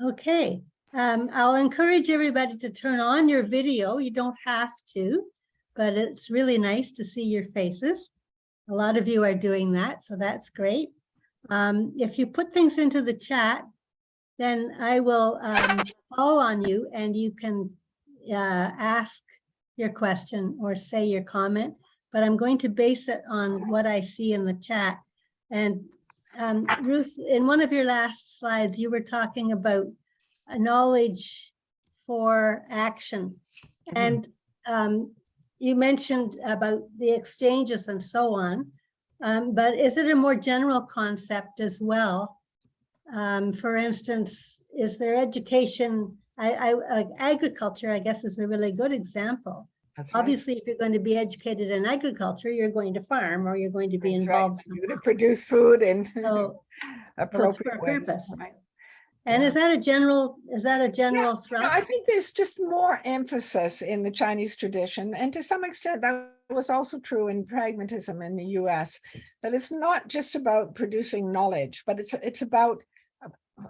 Okay, I'll encourage everybody to turn on your video. You don't have to, but it's really nice to see your faces. A lot of you are doing that, so that's great. If you put things into the chat, then I will call on you and you can ask your question or say your comment, but I'm going to base it on what I see in the chat. And Ruth, in one of your last slides, you were talking about knowledge for action. And you mentioned about the exchanges and so on, but is it a more general concept as well? For instance, is there education? Agriculture, I guess, is a really good example. That's right. Obviously, if you're going to be educated in agriculture, you're going to farm or you're going to be That's right. involved. You're going to produce food in So appropriate for a ways. purpose. Right. And Yeah. is that a general thrust? I think there's just more emphasis in the Chinese tradition, and to some extent that was also true in pragmatism in the US, that it's not just about producing knowledge, but it's about,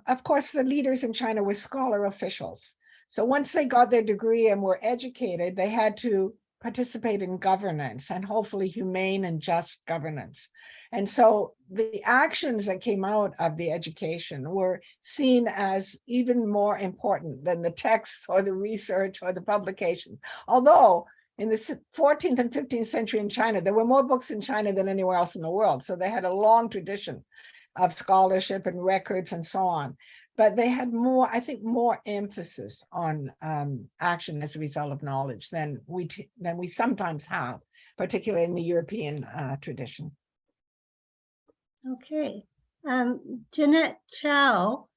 of course, the leaders in China were scholar officials. So once they got their degree and were educated, they had to participate in governance, and hopefully humane and just governance. And so the actions that came out of the education were seen as even more important than the texts or the research or the publication. Although in the 14th and 15th century in China, there were more books in China than anywhere else in the world. So they had a long tradition of scholarship and records and so on. But they had more, I think, more emphasis on action as a result of knowledge than we sometimes have, particularly in the European tradition. Okay. Jeanette Chow,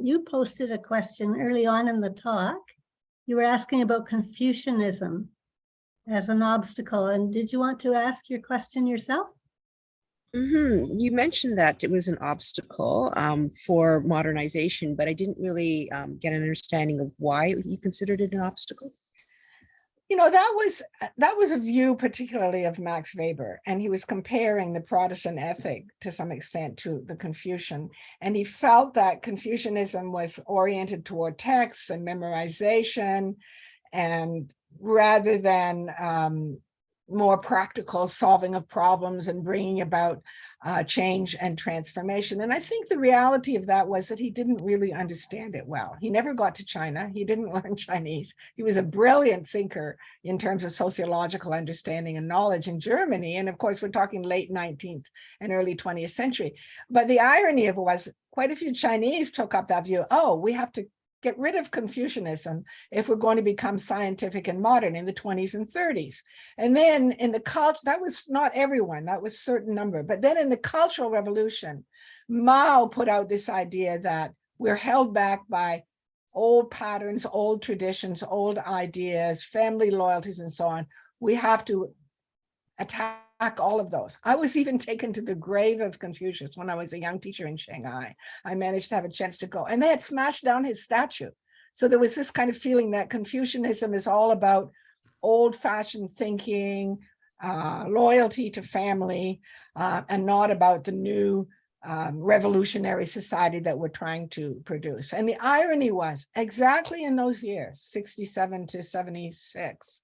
you posted a question early on in the talk. You were asking about Confucianism as an obstacle. And did you want to ask your question yourself? You mentioned that it was an obstacle for modernization, but I didn't really get an understanding of why you considered it an obstacle. You know, that was a view particularly of Max Weber, and he was comparing the Protestant ethic to some extent to the Confucian, and he felt that Confucianism was oriented toward texts and memorization, and rather than more practical solving of problems and bringing about change and transformation. And I think the reality of that was that he didn't really understand it well. He never got to China. He didn't learn Chinese. He was a brilliant thinker in terms of sociological understanding and knowledge in Germany. And of course, we're talking late 19th and early 20th century. But the irony of it was quite a few Chinese took up that view. Oh, we have to get rid of Confucianism if we're going to become scientific and modern in the 20s and 30s. And then in the culture, that was not everyone, that was a certain number. But then in the Cultural Revolution, Mao put out this idea that we're held back by old patterns, old traditions, old ideas, family loyalties, and so on. We have to attack all of those. I was even taken to the grave of Confucius when I was a young teacher in Shanghai. I managed to have a chance to go, and they had smashed down his statue. So there was this kind of feeling that Confucianism is all about old-fashioned thinking, loyalty to family, and not about the new revolutionary society that we're trying to produce. And the irony was exactly in those years, 67 to 76,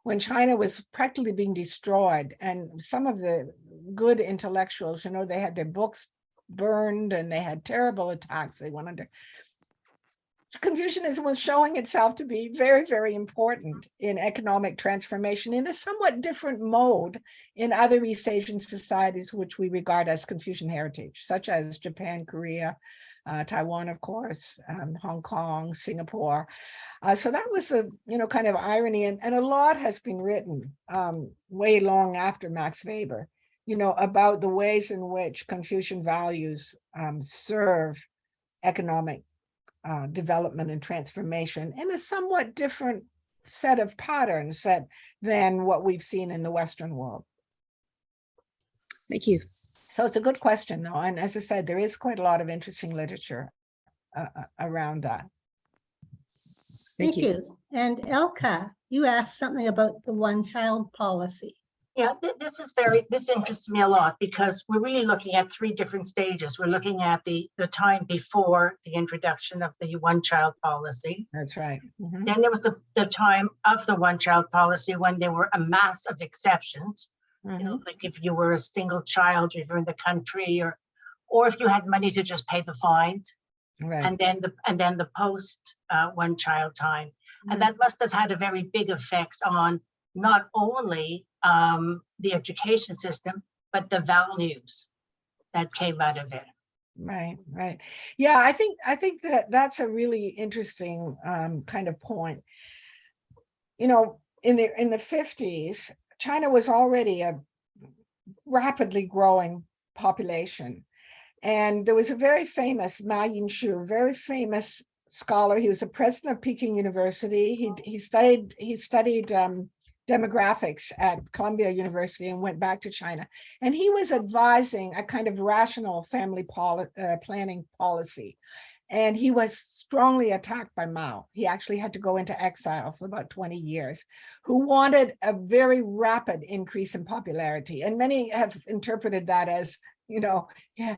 when China was practically being destroyed, and some of the good intellectuals, you know, they had their books burned and they had terrible attacks they went under. Confucianism was showing itself to be very, very important in economic transformation in a somewhat different mode in other East Asian societies, which we regard as Confucian heritage, such as Japan, Korea, Taiwan, of course, Hong Kong, Singapore. So that was a, you know, kind of irony, and a lot has been written way long after Max Weber, you know, about the ways in which Confucian values serve economic development and transformation in a somewhat different set of patterns than what we've seen in the Western world. Thank you. So it's a good question, though. And as I said, there is quite a lot of interesting literature around that. Thank you. And Elka, you asked something about the one-child policy. Yeah, this interests me a lot because we're really looking at three different stages. We're looking at the time before the introduction of the one-child policy. That's right. Mhm. Then there was the time of the one-child policy when there were a mass of exceptions. You know, like if you were a single child, or if you're in the country, or if you had money to just pay the fines. Right. And then the post one-child time, and that must have had a very big effect on not only the education system, but the values that came out of it. Right, right. Yeah, I think that that's a really interesting kind of point. You know, in the 50s, China was already a rapidly growing population. And there was a very famous Ma Yinshu, very famous scholar. He was the president of Peking University. He studied demographics at Columbia University and went back to China. And he was advising a kind of rational family planning policy. And he was strongly attacked by Mao. He actually had to go into exile for about 20 years, who wanted a very rapid increase in popularity. And many have interpreted that as, you know, yeah,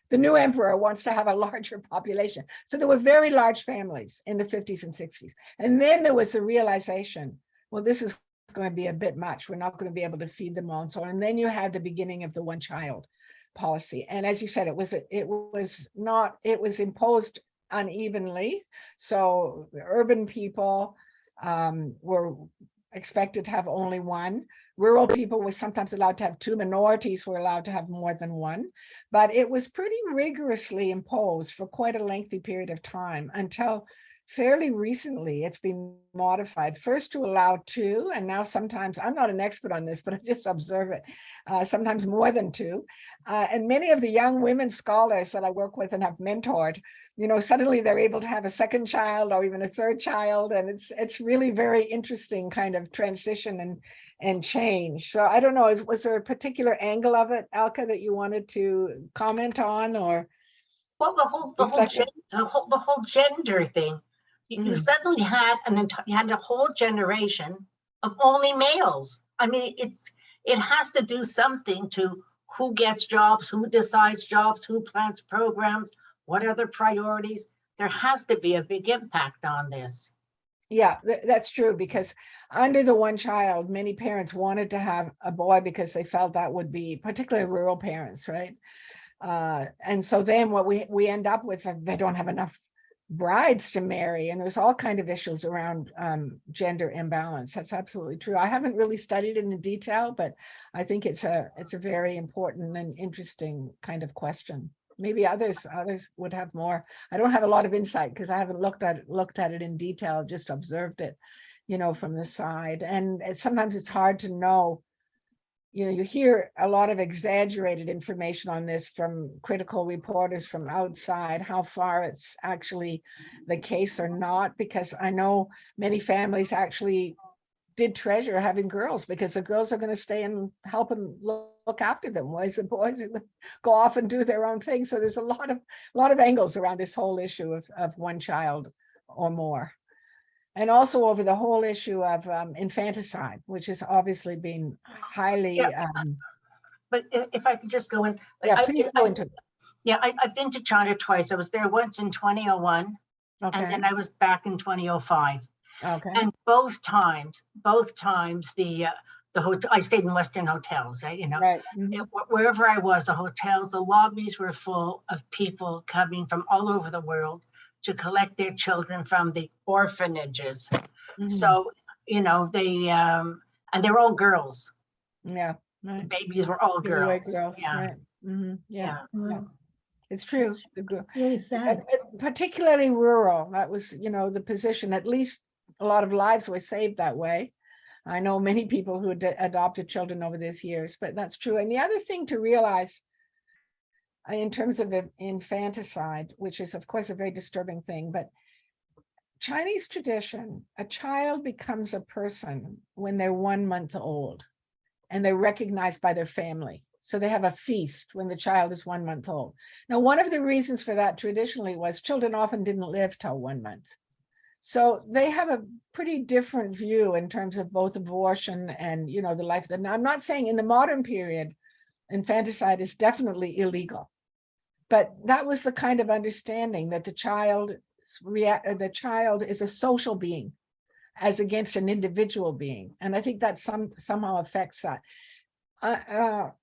the new emperor wants to have a larger population. So there were very large families in the 50s and 60s. And then there was the realization, well, this is going to be a bit much. We're not going to be able to feed them all and so on. And then you had the beginning of the one-child policy. And as you said, it was imposed unevenly. So urban people were expected to have only one. Rural people were sometimes allowed to have two. Minorities were allowed to have more than one. But it was pretty rigorously imposed for quite a lengthy period of time until fairly recently it's been modified, first to allow two, and now sometimes, I'm not an expert on this, but I just observe it, sometimes more than two. And many of the young women scholars that I work with and have mentored, you know, suddenly they're able to have a second child or even a third child. And it's really very interesting kind of transition and change. So I don't know, was there a particular angle of it, Alka, that you wanted to comment on, or? Well, the whole gender thing. You suddenly had a whole generation of only males. I mean, it has to do something to who gets jobs, who decides jobs, who plans programs, what are their priorities. There has to be a big impact on this. Yeah, that's true, because under the one child, many parents wanted to have a boy because they felt that would be, particularly rural parents, right? And so then what we end up with, they don't have enough brides to marry, and there's all kind of issues around gender imbalance. That's absolutely true. I haven't really studied it in detail, but I think it's a very important and interesting kind of question. Maybe others would have more. I don't have a lot of insight because I haven't looked at it in detail, just observed it, you know, from the side. And sometimes it's hard to know. You know, you hear a lot of exaggerated information on this from critical reporters from outside, how far it's actually the case or not, because I know many families actually did treasure having girls because the girls are going to stay and help and look after them, whereas the boys go off and do their own thing. So there's a lot of angles around this whole issue of one child or more. And also over the whole issue of infanticide, which has obviously been highly. Yeah. But if I could just go in. Yeah, please go into it. Yeah, I've been to China twice. I was there once in 2001, Okay. and then I was back in 2005. Okay. And both times, the hotel, I stayed in Western hotels, you know. Right. Wherever I was, the hotels, the lobbies were full of people coming from all over the world to collect their children from the orphanages. So, you know, and they were all girls. Yeah. Right. The babies were all girls. Yeah. Right. Yeah. Wow. It's true. Really sad. Particularly rural. That was, you know, the position. At least a lot of lives were saved that way. I know many people who adopted children over these years, but that's true. And the other thing to realize in terms of the infanticide, which is of course a very disturbing thing, but Chinese tradition, a child becomes a person when they're 1 month old and they're recognized by their family. So they have a feast when the child is 1 month old. Now, one of the reasons for that traditionally was children often didn't live till 1 month. So they have a pretty different view in terms of both abortion and, you know, the life. And I'm not saying in the modern period, infanticide is definitely illegal, but that was the kind of understanding that the child is a social being as against an individual being. And I think that somehow affects that.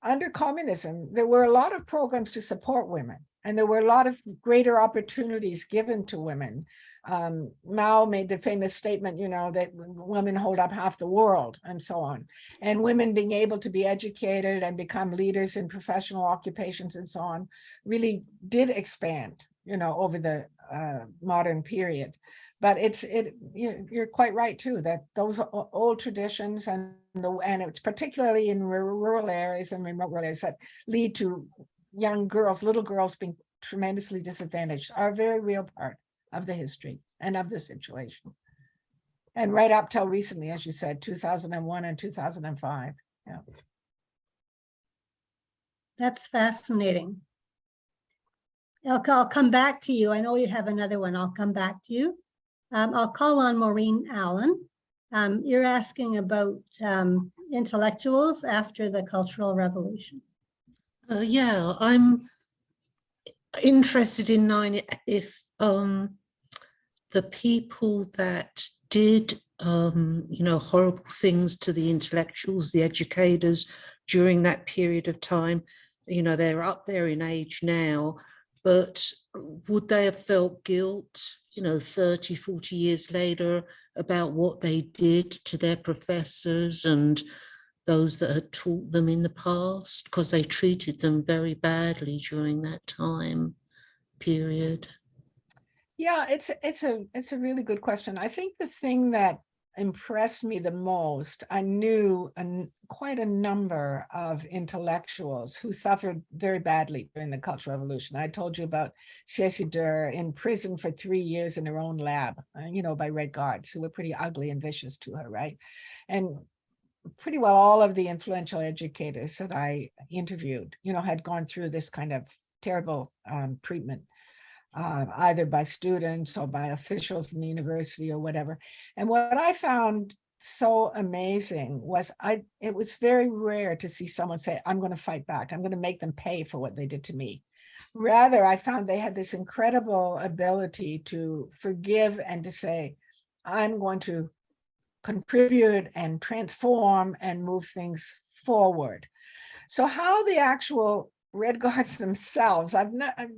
Under communism, there were a lot of programs to support women, and there were a lot of greater opportunities given to women. Mao made the famous statement, you know, that women hold up half the world and so on. And women being able to be educated and become leaders in professional occupations and so on really did expand, you know, over the modern period. But you're quite right too, that those old traditions and it's particularly in rural areas and remote areas that lead to young girls, little girls being tremendously disadvantaged are a very real part of the history and of the situation. And right up till recently, as you said, 2001 and 2005. Yeah. That's fascinating. I'll come back to you. I know you have another one. I'll come back to you. I'll call on Maureen Allen. You're asking about intellectuals after the Cultural Revolution. Yeah, I'm interested in knowing if the people that did, you know, horrible things to the intellectuals, the educators during that period of time, you know, they're up there in age now, but would they have felt guilt, you know, 30, 40 years later about what they did to their professors and those that had taught them in the past, because they treated them very badly during that time period? Yeah, it's a really good question. I think the thing that impressed me the most, I knew quite a number of intellectuals who suffered very badly during the Cultural Revolution. I told you about Ceci Dur in prison for 3 years in her own lab, you know, by Red Guards who were pretty ugly and vicious to her, right? And pretty well all of the influential educators that I interviewed, you know, had gone through this kind of terrible treatment. Either by students or by officials in the university or whatever. And what I found so amazing was it was very rare to see someone say, I'm going to fight back. I'm going to make them pay for what they did to me. Rather, I found they had this incredible ability to forgive and to say, I'm going to contribute and transform and move things forward. So how the actual Red Guards themselves,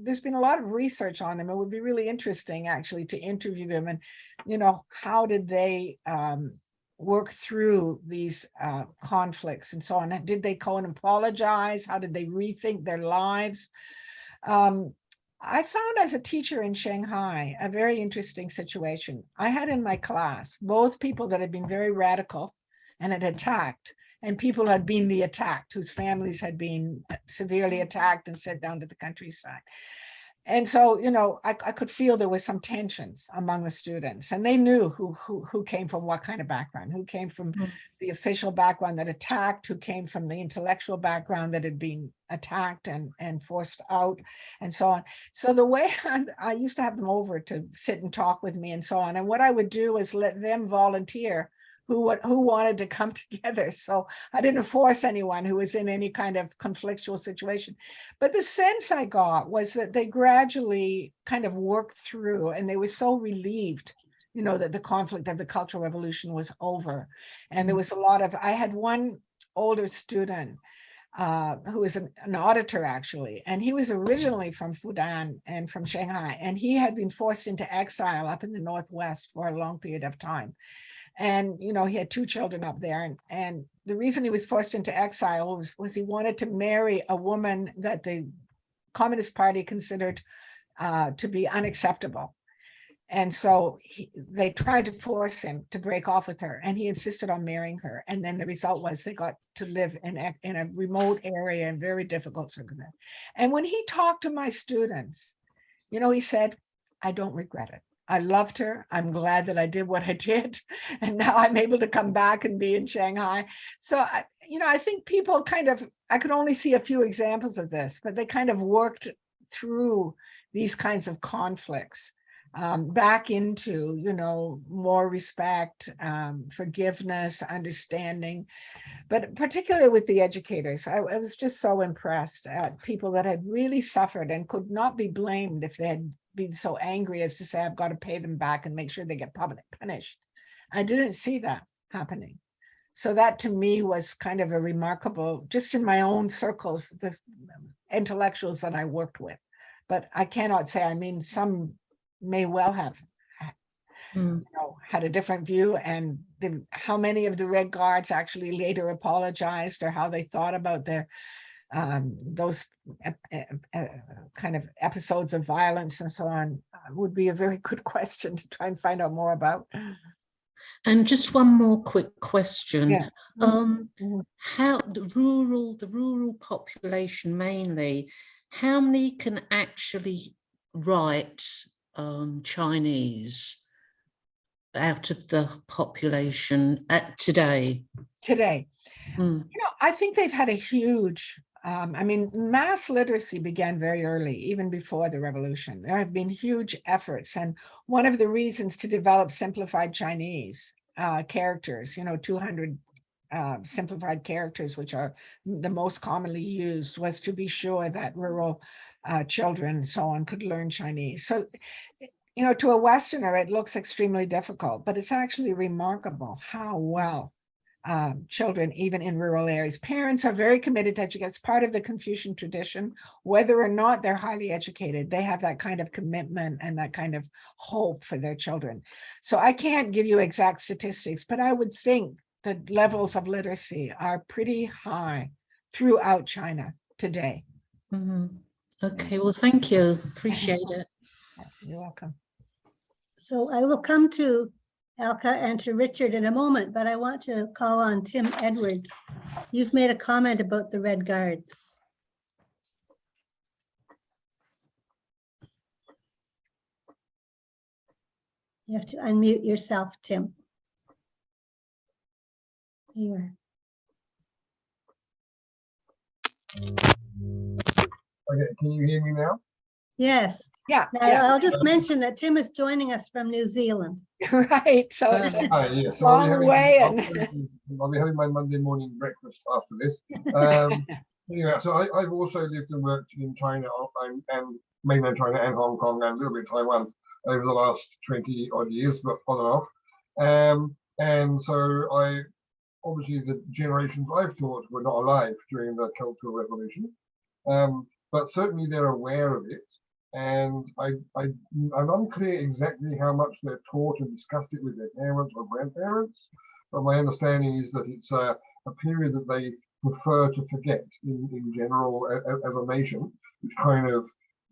there's been a lot of research on them. It would be really interesting actually to interview them and, you know, how did they work through these conflicts and so on? Did they go and apologize? How did they rethink their lives? I found as a teacher in Shanghai, a very interesting situation. I had in my class both people that had been very radical and had attacked, and people had been the attacked, whose families had been severely attacked and sent down to the countryside. And so, you know, I could feel there was some tensions among the students, and they knew who came from what kind of background, who came from the official background that attacked, who came from the intellectual background that had been attacked and forced out, and so on. So the way I used to have them over to sit and talk with me and so on. And what I would do is let them volunteer who wanted to come together. So I didn't force anyone who was in any kind of conflictual situation. But the sense I got was that they gradually kind of worked through, and they were so relieved, you know, that the conflict of the Cultural Revolution was over. And there was a lot of, I had one older student who was an auditor actually, and he was originally from Fudan and from Shanghai, and he had been forced into exile up in the Northwest for a long period of time. And, you know, he had 2 children up there. And the reason he was forced into exile was he wanted to marry a woman that the Communist Party considered to be unacceptable. And so they tried to force him to break off with her, and he insisted on marrying her. And then the result was they got to live in a remote area in very difficult circumstances. And when he talked to my students, you know, he said, I don't regret it. I loved her. I'm glad that I did what I did. And now I'm able to come back and be in Shanghai. So, you know, I think people kind of, I could only see a few examples of this, but they kind of worked through these kinds of conflicts back into, more respect, forgiveness, understanding, but particularly with the educators. I was just so impressed at people that had really suffered and could not be blamed if they had been so angry as to say, I've got to pay them back and make sure they get punished. I didn't see that happening. So that to me was kind of a remarkable, just in my own circles, the intellectuals that I worked with. But I cannot say, I mean, some may well have had a different view, and how many of the Red Guards actually later apologized, or how they thought about their those kind of episodes of violence and so on, would be a very good question to try and find out more about. And just one more quick question. Yeah. How the rural population mainly, how many can actually write Chinese out of the population today? I think they've had a huge, I mean, mass literacy began very early, even before the revolution. There have been huge efforts. And one of the reasons to develop simplified Chinese characters, 200 simplified characters, which are the most commonly used, was to be sure that rural children and so on could learn Chinese. So, to a Westerner, it looks extremely difficult, but it's actually remarkable how well children, even in rural areas, parents are very committed to educate. It's part of the Confucian tradition. Whether or not they're highly educated, they have that kind of commitment and that kind of hope for their children. So I can't give you exact statistics, but I would think the levels of literacy are pretty high throughout China today. Okay, well, thank you. Appreciate it. You're welcome. So I will come to Elka and to Richard in a moment, but I want to call on Tim Edwards. You've made a comment about the Red Guards. You have to unmute yourself, Tim. There you are. Okay, can you hear me now? Yes. Yeah. I'll just mention that Tim is joining us from New Zealand. Right. So it's a Yeah. So long way. I'll be having my Monday morning breakfast after this. Anyway, so I've also lived and worked in China and mainland China and Hong Kong and a little bit of Taiwan over the last 20 odd years, but on and off. And so obviously the generations I've taught were not alive during the Cultural Revolution, but certainly they're aware of it. And I'm unclear exactly how much they're taught and discussed it with their parents or grandparents, but my understanding is that it's a period that they prefer to forget in general as a nation, which kind of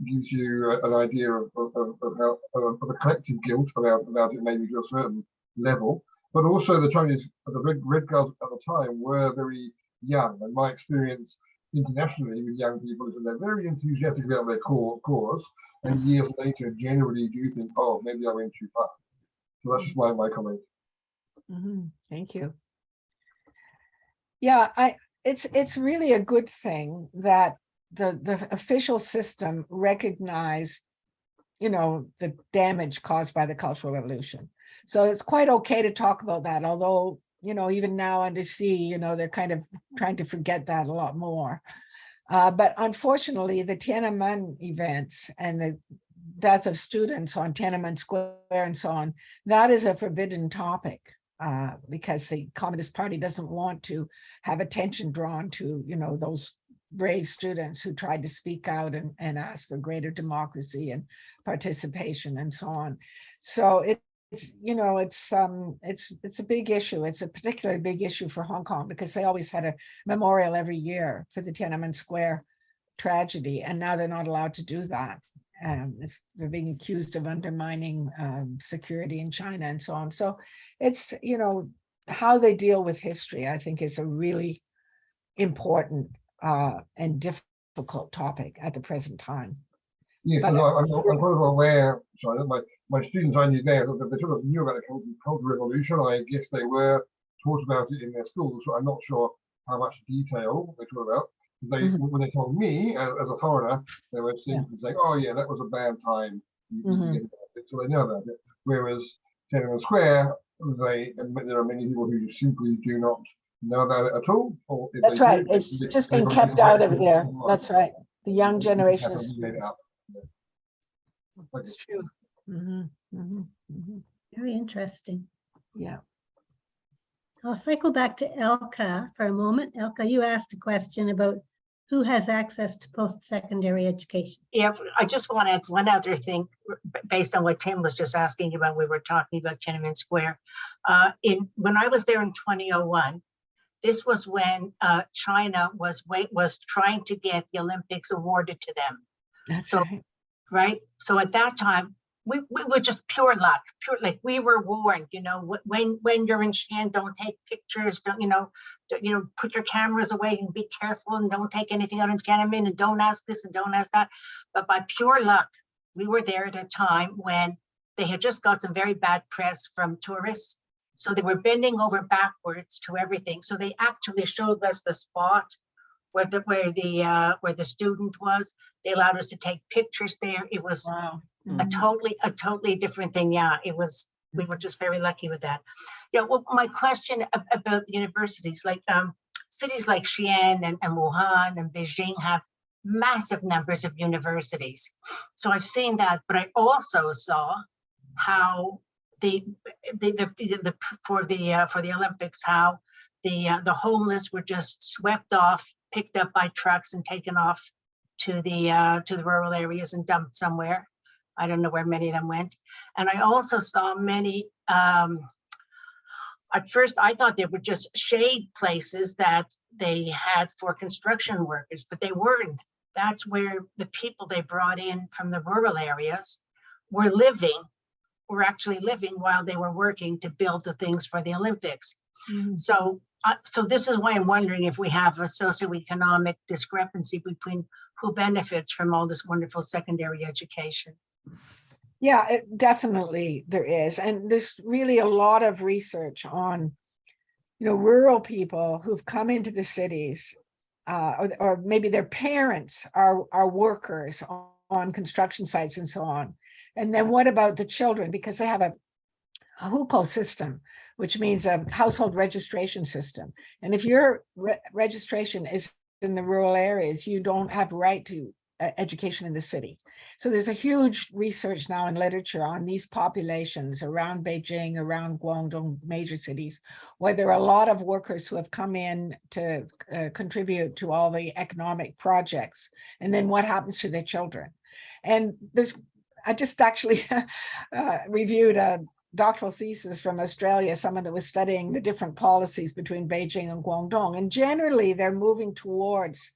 gives you an idea of how of a collective guilt about it, maybe to a certain level. But also the Chinese, the Red Guards at the time were very young, and my experience internationally with young people is that they're very enthusiastic about their cause, and years later generally do think, oh, maybe I went too far. So that's just my comment. Thank you. Yeah, it's really a good thing that the official system recognized, the damage caused by the Cultural Revolution. So it's quite okay to talk about that, although even now under sea, they're kind of trying to forget that a lot more. But unfortunately, the Tiananmen events and the death of students on Tiananmen Square and so on, that is a forbidden topic because the Communist Party doesn't want to have attention drawn to, those brave students who tried to speak out and ask for greater democracy and participation and so on. So it's a big issue. It's a particularly big issue for Hong Kong because they always had a memorial every year for the Tiananmen Square tragedy, and now they're not allowed to do that. They're being accused of undermining security in China and so on. So it's, how they deal with history, I think, is a really important and difficult topic at the present time. Yes, But, I'm kind of aware, sorry, that my students I knew there, that they sort of knew about the Cultural Revolution. I guess they were taught about it in their schools, so I'm not sure how much detail they taught about. When they told me, as a foreigner, they were saying, oh yeah, that was a bad time So they know about it. Whereas Tiananmen Square, there are many people who simply do not know about it at all. Or if That's they right. do, It's they just they been got kept this out of right there. online. That's right. The young People generation have is. made it up. Okay. It's true. Very interesting. Yeah. I'll cycle back to Elka for a moment. Elka, you asked a question about who has access to post-secondary education. Yeah, I just want to add one other thing based on what Tim was just asking about. We were talking about Tiananmen Square. When I was there in 2001, this was when China was trying to get the Olympics awarded to them. That's So, right. So at that time, we were just pure luck, like we were warned, when you're in Xi'an, don't take pictures, don't, put your cameras away and be careful and don't take anything out in Tiananmen and don't ask this and don't ask that. But by pure luck, we were there at a time when they had just got some very bad press from tourists. So they were bending over backwards to everything. So they actually showed us the spot where the student was. They allowed us to take pictures there. It was a totally different thing. Yeah, it was. We were just very lucky with that. Yeah. Well, my question about the universities, like cities like Xi'an and Wuhan and Beijing have massive numbers of universities. So I've seen that, but I also saw how for the Olympics, how the homeless were just swept off, picked up by trucks and taken off to the rural areas and dumped somewhere. I don't know where many of them went. And I also saw many, at first I thought they were just shade places that they had for construction workers, but they weren't. That's where the people they brought in from the rural areas were actually living while they were working to build the things for the Olympics. So this is why I'm wondering if we have a socioeconomic discrepancy between who benefits from all this wonderful secondary education. Yeah, definitely there is. And there's really a lot of research on, rural people who've come into the cities, or maybe their parents are workers on construction sites and so on. And then what about the children? Because they have a hukou system, which means a household registration system. And if your registration is in the rural areas, you don't have right to education in the city. So there's a huge research now in literature on these populations around Beijing, around Guangdong, major cities, where there are a lot of workers who have come in to contribute to all the economic projects. And then what happens to their children? And I just actually reviewed a doctoral thesis from Australia, someone that was studying the different policies between Beijing and Guangdong. And generally, they're moving towards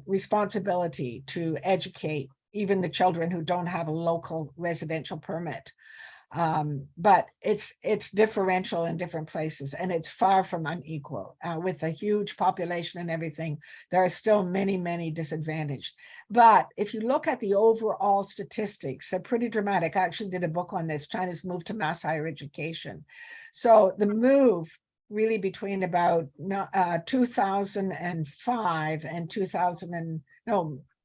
responsibility to educate even the children who don't have a local residential permit. But it's differential in different places, and it's far from unequal. With a huge population and everything, there are still many, many disadvantaged. But if you look at the overall statistics, they're pretty dramatic. I actually did a book on this, China's move to mass higher education. So the move really between about 2005 and 2000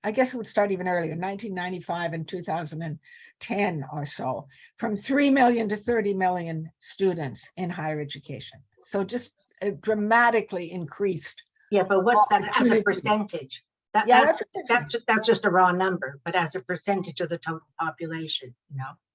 I guess it would start even earlier, 1995 and 2010 or so, from 3 million to 30 million students in higher education. So just dramatically increased. Yeah, but what's that as a percentage? That's just a raw number, but as a percentage of the total population,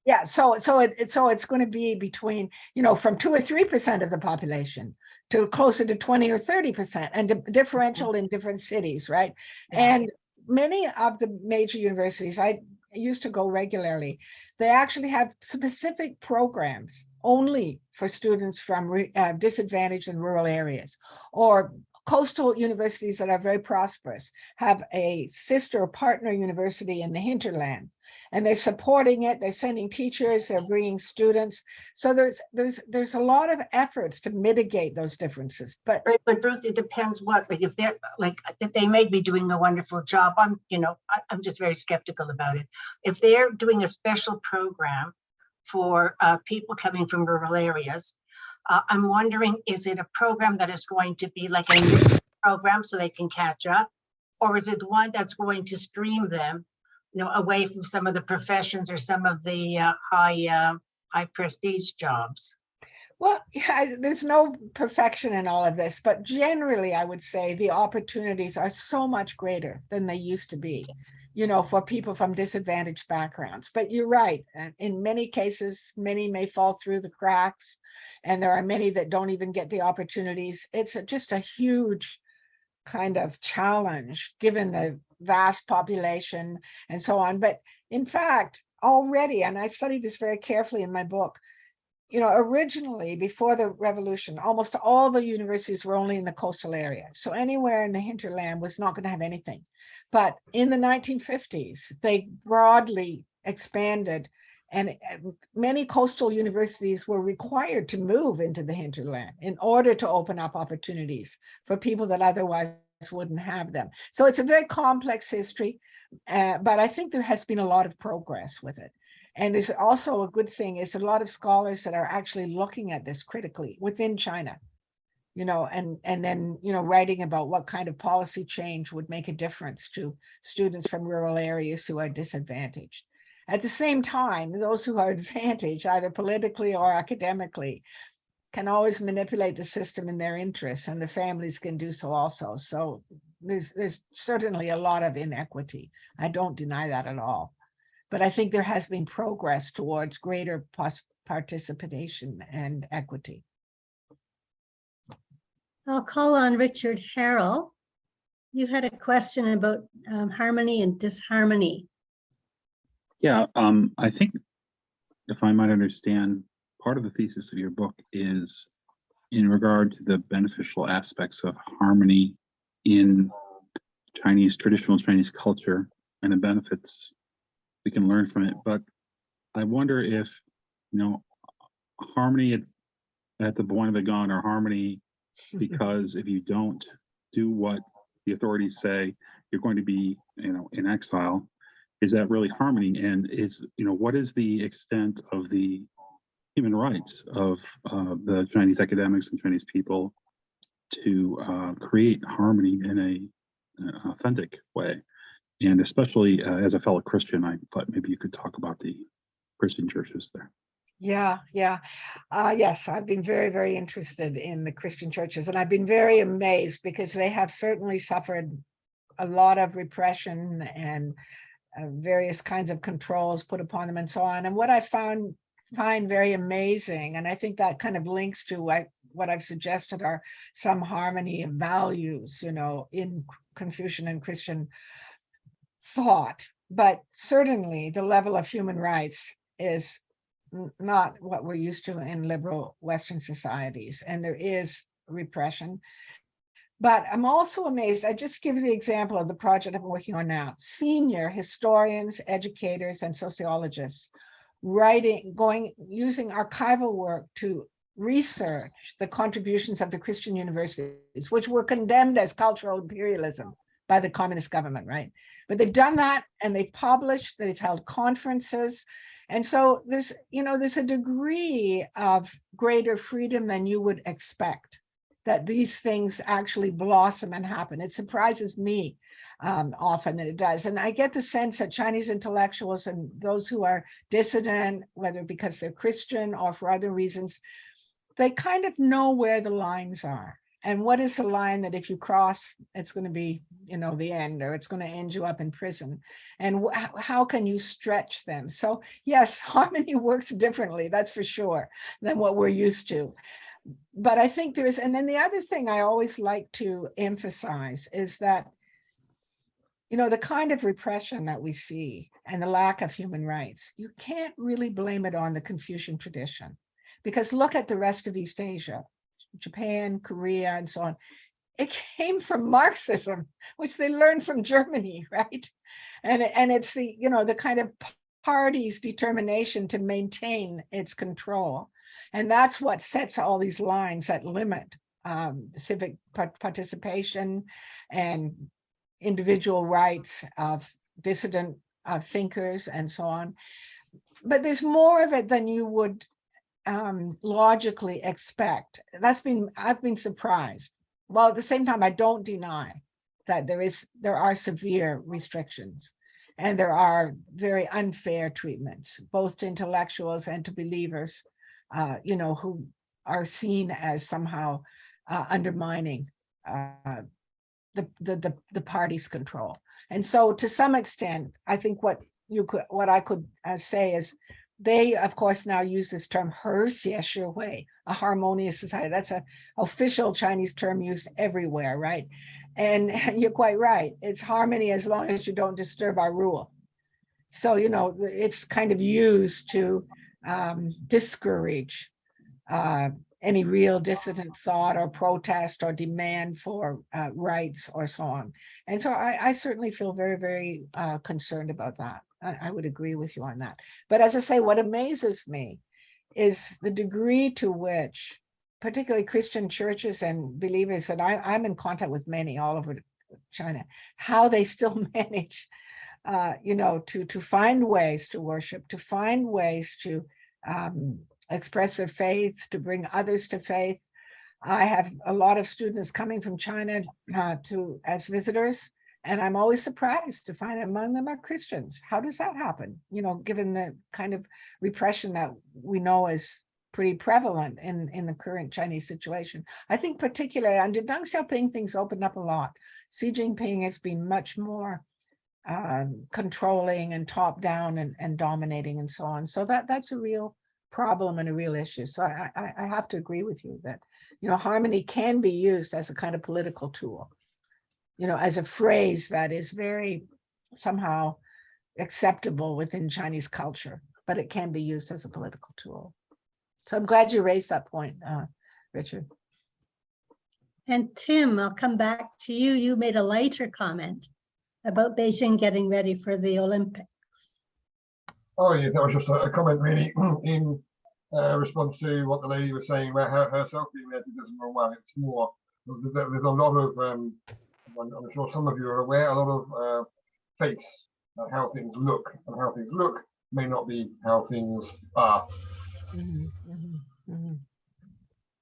Yeah, so it's going to be between, from 2 or 3% of the population to closer to 20 or 30%, and differential in different cities, right? Yeah. And many of the major universities, I used to go regularly, they actually have specific programs only for students from disadvantaged and rural areas, or coastal universities that are very prosperous have a sister or partner university in the hinterland, and they're supporting it. They're sending teachers, they're bringing students. So there's a lot of efforts to mitigate those differences. But Ruth, it depends what, if they're if they may be doing a wonderful job. I'm just very skeptical about it. If they're doing a special program for people coming from rural areas, I'm wondering, is it a program that is going to be like a program so they can catch up, or is it one that's going to stream them away from some of the professions or some of the high prestige jobs. Well, yeah, there's no perfection in all of this, but generally, I would say the opportunities are so much greater than they used to be, for people from disadvantaged backgrounds. But you're right. In many cases, many may fall through the cracks, and there are many that don't even get the opportunities. It's just a huge kind of challenge given the vast population and so on. But in fact, already, and I studied this very carefully in my book, originally before the revolution, almost all the universities were only in the coastal area. So anywhere in the hinterland was not going to have anything. But in the 1950s, they broadly expanded, and many coastal universities were required to move into the hinterland in order to open up opportunities for people that otherwise wouldn't have them. So it's a very complex history, but I think there has been a lot of progress with it. And there's also a good thing is a lot of scholars that are actually looking at this critically within China, and then, writing about what kind of policy change would make a difference to students from rural areas who are disadvantaged. At the same time, those who are advantaged, either politically or academically, can always manipulate the system in their interests, and the families can do so also. So there's certainly a lot of inequity. I don't deny that at all. But I think there has been progress towards greater participation and equity. I'll call on Richard Harrell. You had a question about harmony and disharmony. Yeah, I think if I might understand, part of the thesis of your book is in regard to the beneficial aspects of harmony in traditional Chinese culture and the benefits we can learn from it. But I wonder if, harmony at the point of the gun, or harmony because if you don't do what the authorities say, you're going to be, in exile. Is that really harmony? And what is the extent of the human rights of the Chinese academics and Chinese people to create harmony in an authentic way? And especially as a fellow Christian, I thought maybe you could talk about the Christian churches there. Yeah. Yes, I've been very, very interested in the Christian churches, and I've been very amazed because they have certainly suffered a lot of repression and various kinds of controls put upon them and so on. And what I find very amazing, and I think that kind of links to what I've suggested are some harmony of values, in Confucian and Christian thought, but certainly the level of human rights is not what we're used to in liberal Western societies, and there is repression. But I'm also amazed. I just give you the example of the project I'm working on now. Senior historians, educators, and sociologists using archival work to research the contributions of the Christian universities, which were condemned as cultural imperialism by the communist government, right? But they've done that, and they've published, they've held conferences. And so there's a degree of greater freedom than you would expect, that these things actually blossom and happen. It surprises me often that it does. And I get the sense that Chinese intellectuals and those who are dissident, whether because they're Christian or for other reasons, they kind of know where the lines are. And what is the line that if you cross, it's going to be, the end, or it's going to end you up in prison? And how can you stretch them? So yes, harmony works differently, that's for sure, than what we're used to. But I think there is, and then the other thing I always like to emphasize is that, the kind of repression that we see and the lack of human rights, you can't really blame it on the Confucian tradition, because look at the rest of East Asia, Japan, Korea, and so on. It came from Marxism, which they learned from Germany, right? And it's the, the kind of party's determination to maintain its control. And that's what sets all these lines that limit civic participation and individual rights of dissident thinkers and so on. But there's more of it than you would logically expect. I've been surprised. While at the same time, I don't deny that there are severe restrictions. And there are very unfair treatments, both to intellectuals and to believers, who are seen as somehow undermining the party's control. And so to some extent, I think what I could say is they, of course, now use this term 和谐社会, a harmonious society. That's an official Chinese term used everywhere, right? And you're quite right. It's harmony as long as you don't disturb our rule. So, it's kind of used to discourage any real dissident thought or protest or demand for rights or so on. And so I certainly feel very, very concerned about that. I would agree with you on that. But as I say, what amazes me is the degree to which, particularly Christian churches and believers, and I'm in contact with many all over China, how they still manage, to find ways to worship, to find ways to express their faith, to bring others to faith. I have a lot of students coming from China as visitors, and I'm always surprised to find among them are Christians. How does that happen? Given the kind of repression that we know is pretty prevalent in the current Chinese situation. I think particularly under Deng Xiaoping, things opened up a lot. Xi Jinping has been much more controlling and top down and dominating and so on. So that's a real problem and a real issue. So I have to agree with you that, harmony can be used as a kind of political tool, as a phrase that is very somehow acceptable within Chinese culture, but it can be used as a political tool. So I'm glad you raised that point, Richard. And Tim, I'll come back to you. You made a lighter comment about Beijing getting ready for the Olympics. Oh, yeah, that was just a comment really in response to what the lady was saying about herself being there in 2001. It's more, there's a lot of, I'm sure some of you are aware, a lot of face, how things look, and how things look may not be how things are. Mm-hmm, mm-hmm, mm-hmm.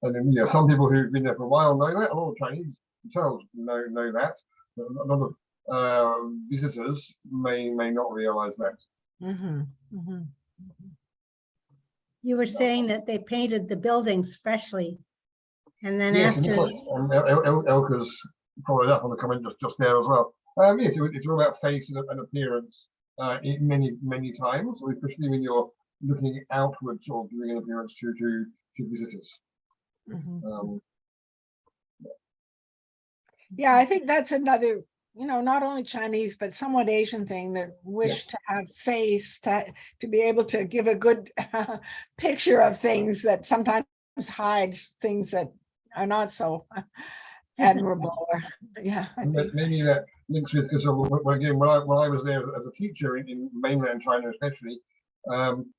And then, some people who've been there for a while know that. A lot of Chinese themselves know that. But a lot of visitors may not realize that. Mm-hmm, mm-hmm. You were saying that they painted the buildings freshly, and then Yes, after. Elka's followed up on the comment just there as well. Yes, it's all about face and appearance many times, especially when you're looking outwards or giving an appearance to visitors. Mm-hmm. Yeah, I think that's another, not only Chinese, but somewhat Asian thing, that wish to have face, to be able to give a good picture of things that sometimes hides things that are not so admirable. Maybe that links with, because again, when I was there as a teacher in mainland China especially,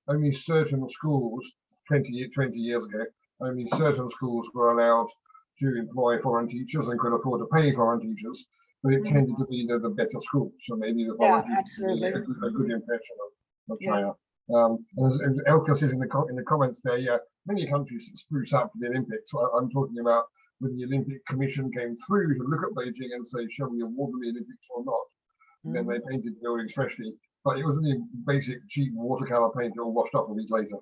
only certain schools 20 years ago, only certain schools were allowed to employ foreign teachers and could afford to pay foreign teachers, but it tended to be the better schools. So maybe the foreign teachers get a good impression of China. As Elka says in the comments there, many countries spruce up for the Olympics. I'm talking about when the Olympic Commission came through to look at Beijing and say, shall we award them the Olympics or not? And then they painted the buildings freshly, but it was only basic cheap watercolor paint all washed off a week later.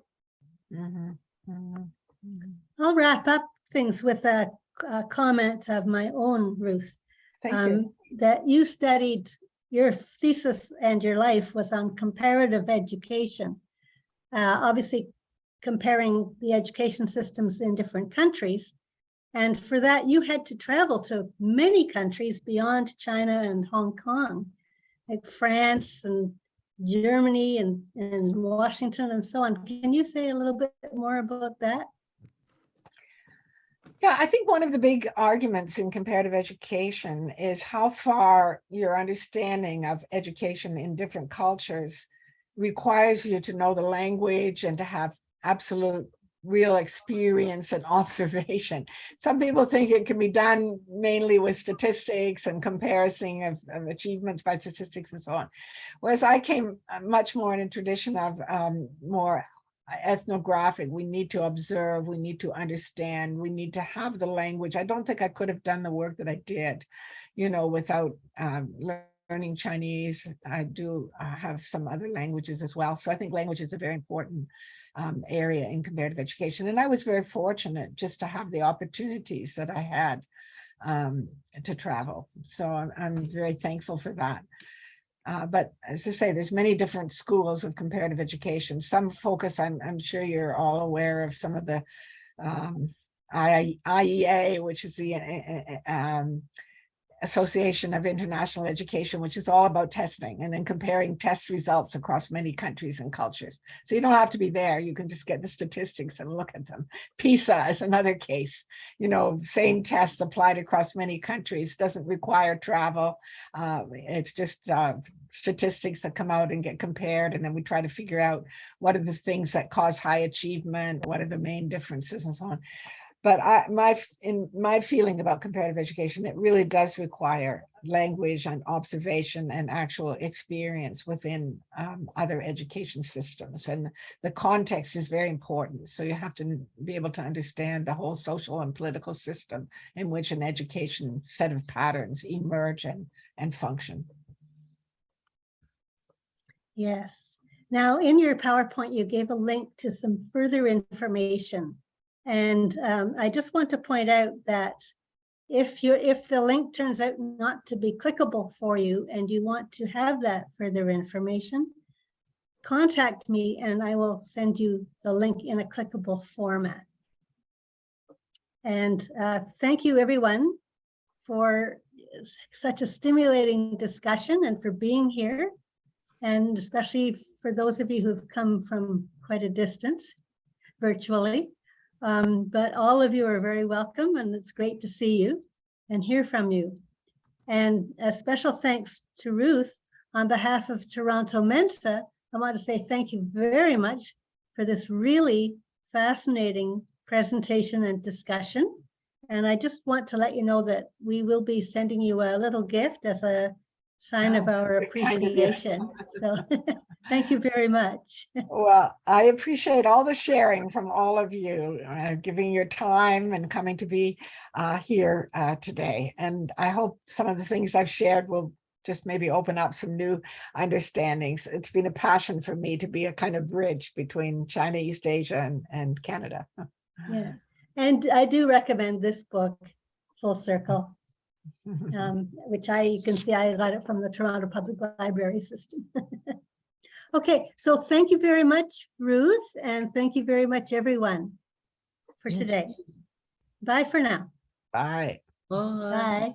I'll wrap up things with comments of my own, Ruth. Thank you. That you studied, your thesis and your life was on comparative education. Obviously comparing the education systems in different countries. And for that, you had to travel to many countries beyond China and Hong Kong, like France and Germany and Washington and so on. Can you say a little bit more about that? Yeah, I think one of the big arguments in comparative education is how far your understanding of education in different cultures requires you to know the language and to have absolute real experience and observation. Some people think it can be done mainly with statistics and comparison of achievements by statistics and so on. Whereas I came much more in a tradition of more ethnographic. We need to observe, we need to understand, we need to have the language. I don't think I could have done the work that I did, without learning Chinese. I do have some other languages as well. So I think language is a very important area in comparative education. And I was very fortunate just to have the opportunities that I had to travel. So I'm very thankful for that. But as I say, there's many different schools of comparative education. Some focus, I'm sure you're all aware of some of the IEA, which is the Association of International Education, which is all about testing and then comparing test results across many countries and cultures. So you don't have to be there. You can just get the statistics and look at them. PISA is another case. You know, same test applied across many countries, doesn't require travel. It's just statistics that come out and get compared. And then we try to figure out what are the things that cause high achievement, what are the main differences and so on. But in my feeling about comparative education, it really does require language and observation and actual experience within other education systems. And the context is very important. So you have to be able to understand the whole social and political system in which an education set of patterns emerge and function. Yes. Now, in your PowerPoint, you gave a link to some further information. And I just want to point out that if the link turns out not to be clickable for you and you want to have that further information, contact me and I will send you the link in a clickable format. And thank you everyone for such a stimulating discussion and for being here. And especially for those of you who've come from quite a distance virtually. But all of you are very welcome and it's great to see you and hear from you. And a special thanks to Ruth on behalf of Toronto Mensa. I want to say thank you very much for this really fascinating presentation and discussion. And I just want to let you know that we will be sending you a little gift as a sign of our appreciation. So thank you very much. Well, I appreciate all the sharing from all of you, giving your time and coming to be here today. And I hope some of the things I've shared will just maybe open up some new understandings. It's been a passion for me to be a kind of bridge between China, East Asia, and Canada. Yeah, and I do recommend this book, Full Circle. Which you can see I got it from the Toronto Public Library system. Okay, so thank you very much, Ruth, and thank you very much, everyone, for today. Bye for now. Bye. Bye. Bye.